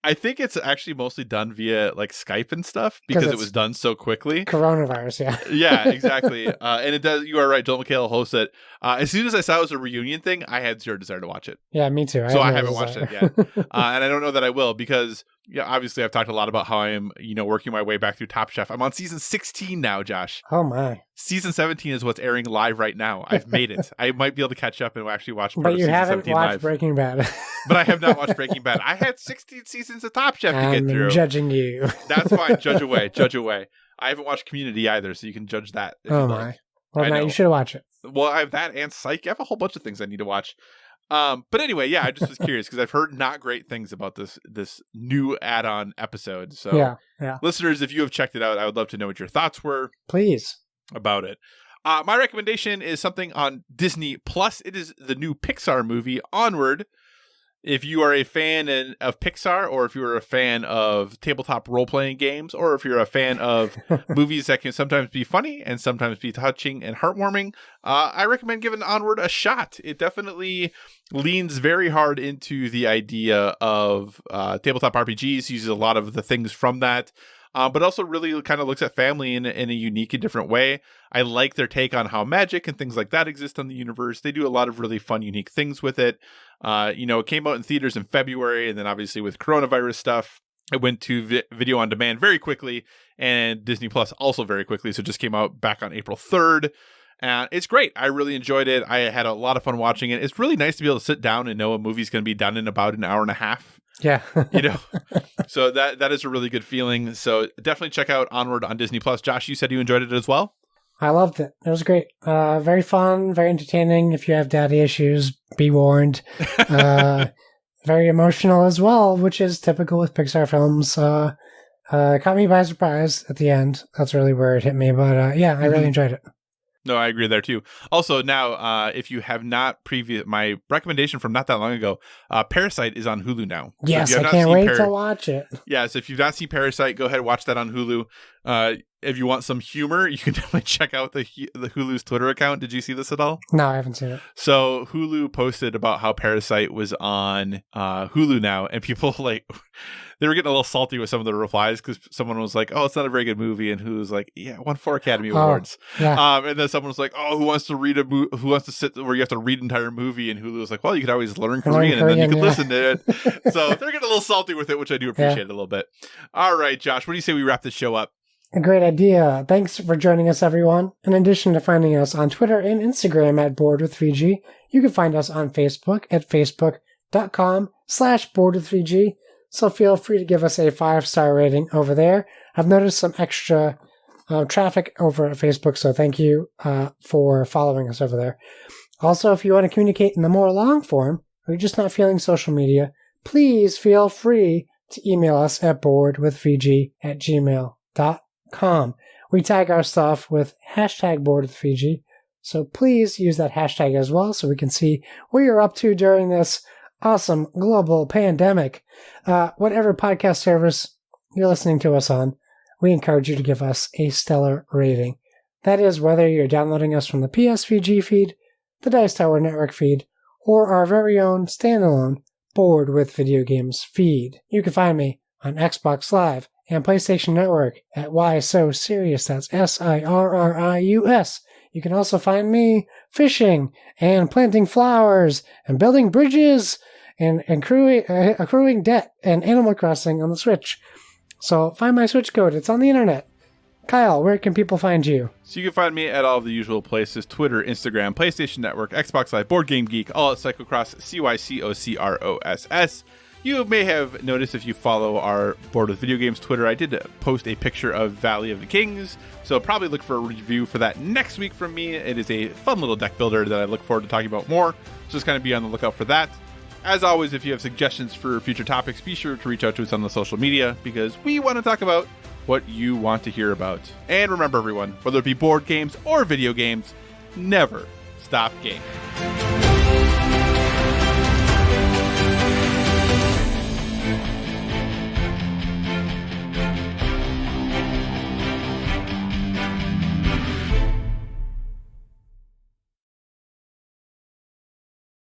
I think it's actually mostly done via like Skype and stuff because it was done so quickly. Coronavirus, yeah. Yeah, exactly. And it does. You are right. Joel McHale hosts it. As soon as I saw it was a reunion thing, I had zero desire to watch it. Yeah, me too. I haven't watched it yet, and I don't know that I will because obviously I've talked a lot about how I'm working my way back through Top Chef. I'm on season 16 now, Josh. Oh my! Season 17 is what's airing live right now. I've made it. I might be able to catch up and actually watch. But you haven't watched live. Breaking Bad. But I have not watched Breaking Bad. I had 16 seasons of Top Chef to get through. I'm judging you. That's fine. Judge away. Judge away. I haven't watched Community either, so you can judge that. Oh my! Like. Well, now you should watch it. Well, I have that and Psych. I have a whole bunch of things I need to watch. But anyway, yeah, I just was curious because I've heard not great things about this new add-on episode. So, yeah, listeners, if you have checked it out, I would love to know what your thoughts were. Please about it. My recommendation is something on Disney Plus. It is the new Pixar movie Onward. If you are a fan of Pixar, or if you're a fan of tabletop role-playing games, or if you're a fan of movies that can sometimes be funny and sometimes be touching and heartwarming, I recommend giving Onward a shot. It definitely leans very hard into the idea of tabletop RPGs, uses a lot of the things from that, but also really kind of looks at family in a unique and different way. I like their take on how magic and things like that exist on the universe. They do a lot of really fun, unique things with it. It came out in theaters in February, and then obviously with coronavirus stuff, it went to video on demand very quickly, and Disney Plus also very quickly. So it just came out back on April 3rd. And it's great. I really enjoyed it. I had a lot of fun watching it. It's really nice to be able to sit down and know a movie's going to be done in about an hour and a half. Yeah. So that is a really good feeling. So definitely check out Onward on Disney Plus. Josh, you said you enjoyed it as well? I loved it. It was great. Very fun, very entertaining. If you have daddy issues, be warned. Very emotional as well, which is typical with Pixar films. Caught me by surprise at the end. That's really where it hit me. But I really enjoyed it. No, I agree there too. Also, now, if you have not my recommendation from not that long ago, Parasite is on Hulu now. Yes, I can't wait to watch it. Yeah, so if you've not seen Parasite, go ahead and watch that on Hulu. If you want some humor, you can definitely check out the Hulu's Twitter account. Did you see this at all? No, I haven't seen it. So Hulu posted about how Parasite was on Hulu now, and people they were getting a little salty with some of the replies because someone was like, "Oh, it's not a very good movie," and Hulu's like, "Yeah, it won 4 Academy Awards." Yeah. And then someone was like, "Oh, who wants to sit where you have to read an entire movie?" And Hulu was like, "Well, you could always learn Korean and then you can listen to it." So they're getting a little salty with it, which I do appreciate a little bit. All right, Josh, what do you say we wrap this show up? A great idea. Thanks for joining us, everyone. In addition to finding us on Twitter and Instagram at BoredWith3G, you can find us on Facebook at facebook.com/BoredWith3G. So feel free to give us a 5-star rating over there. I've noticed some extra traffic over at Facebook, so thank you for following us over there. Also, if you want to communicate in the more long form, or you're just not feeling social media, please feel free to email us at boredwith3g@gmail.com. We tag our stuff with #BoredWithFiji, so please use that hashtag as well so we can see what you're up to during this awesome global pandemic. Whatever podcast service you're listening to us on, we encourage you to give us a stellar rating. That is whether you're downloading us from the PSVG feed, the Dice Tower Network feed, or our very own standalone Bored with Video Games feed. You can find me on Xbox Live and PlayStation Network at Why So Serious. That's SIRRIUS. You can also find me fishing and planting flowers and building bridges and accruing debt and Animal Crossing on the Switch. So find my Switch code. It's on the internet. Kyle, where can people find you? So you can find me at all of the usual places: Twitter, Instagram, PlayStation Network, Xbox Live, Board Game Geek, all at Cyclocross, CYCOCROSS. You may have noticed if you follow our Board with Video Games Twitter, I did post a picture of Valley of the Kings, so probably look for a review for that next week from me. It is a fun little deck builder that I look forward to talking about more, so just kind of be on the lookout for that. As always, if you have suggestions for future topics, be sure to reach out to us on the social media, because we want to talk about what you want to hear about. And remember, everyone, whether it be board games or video games, never stop gaming.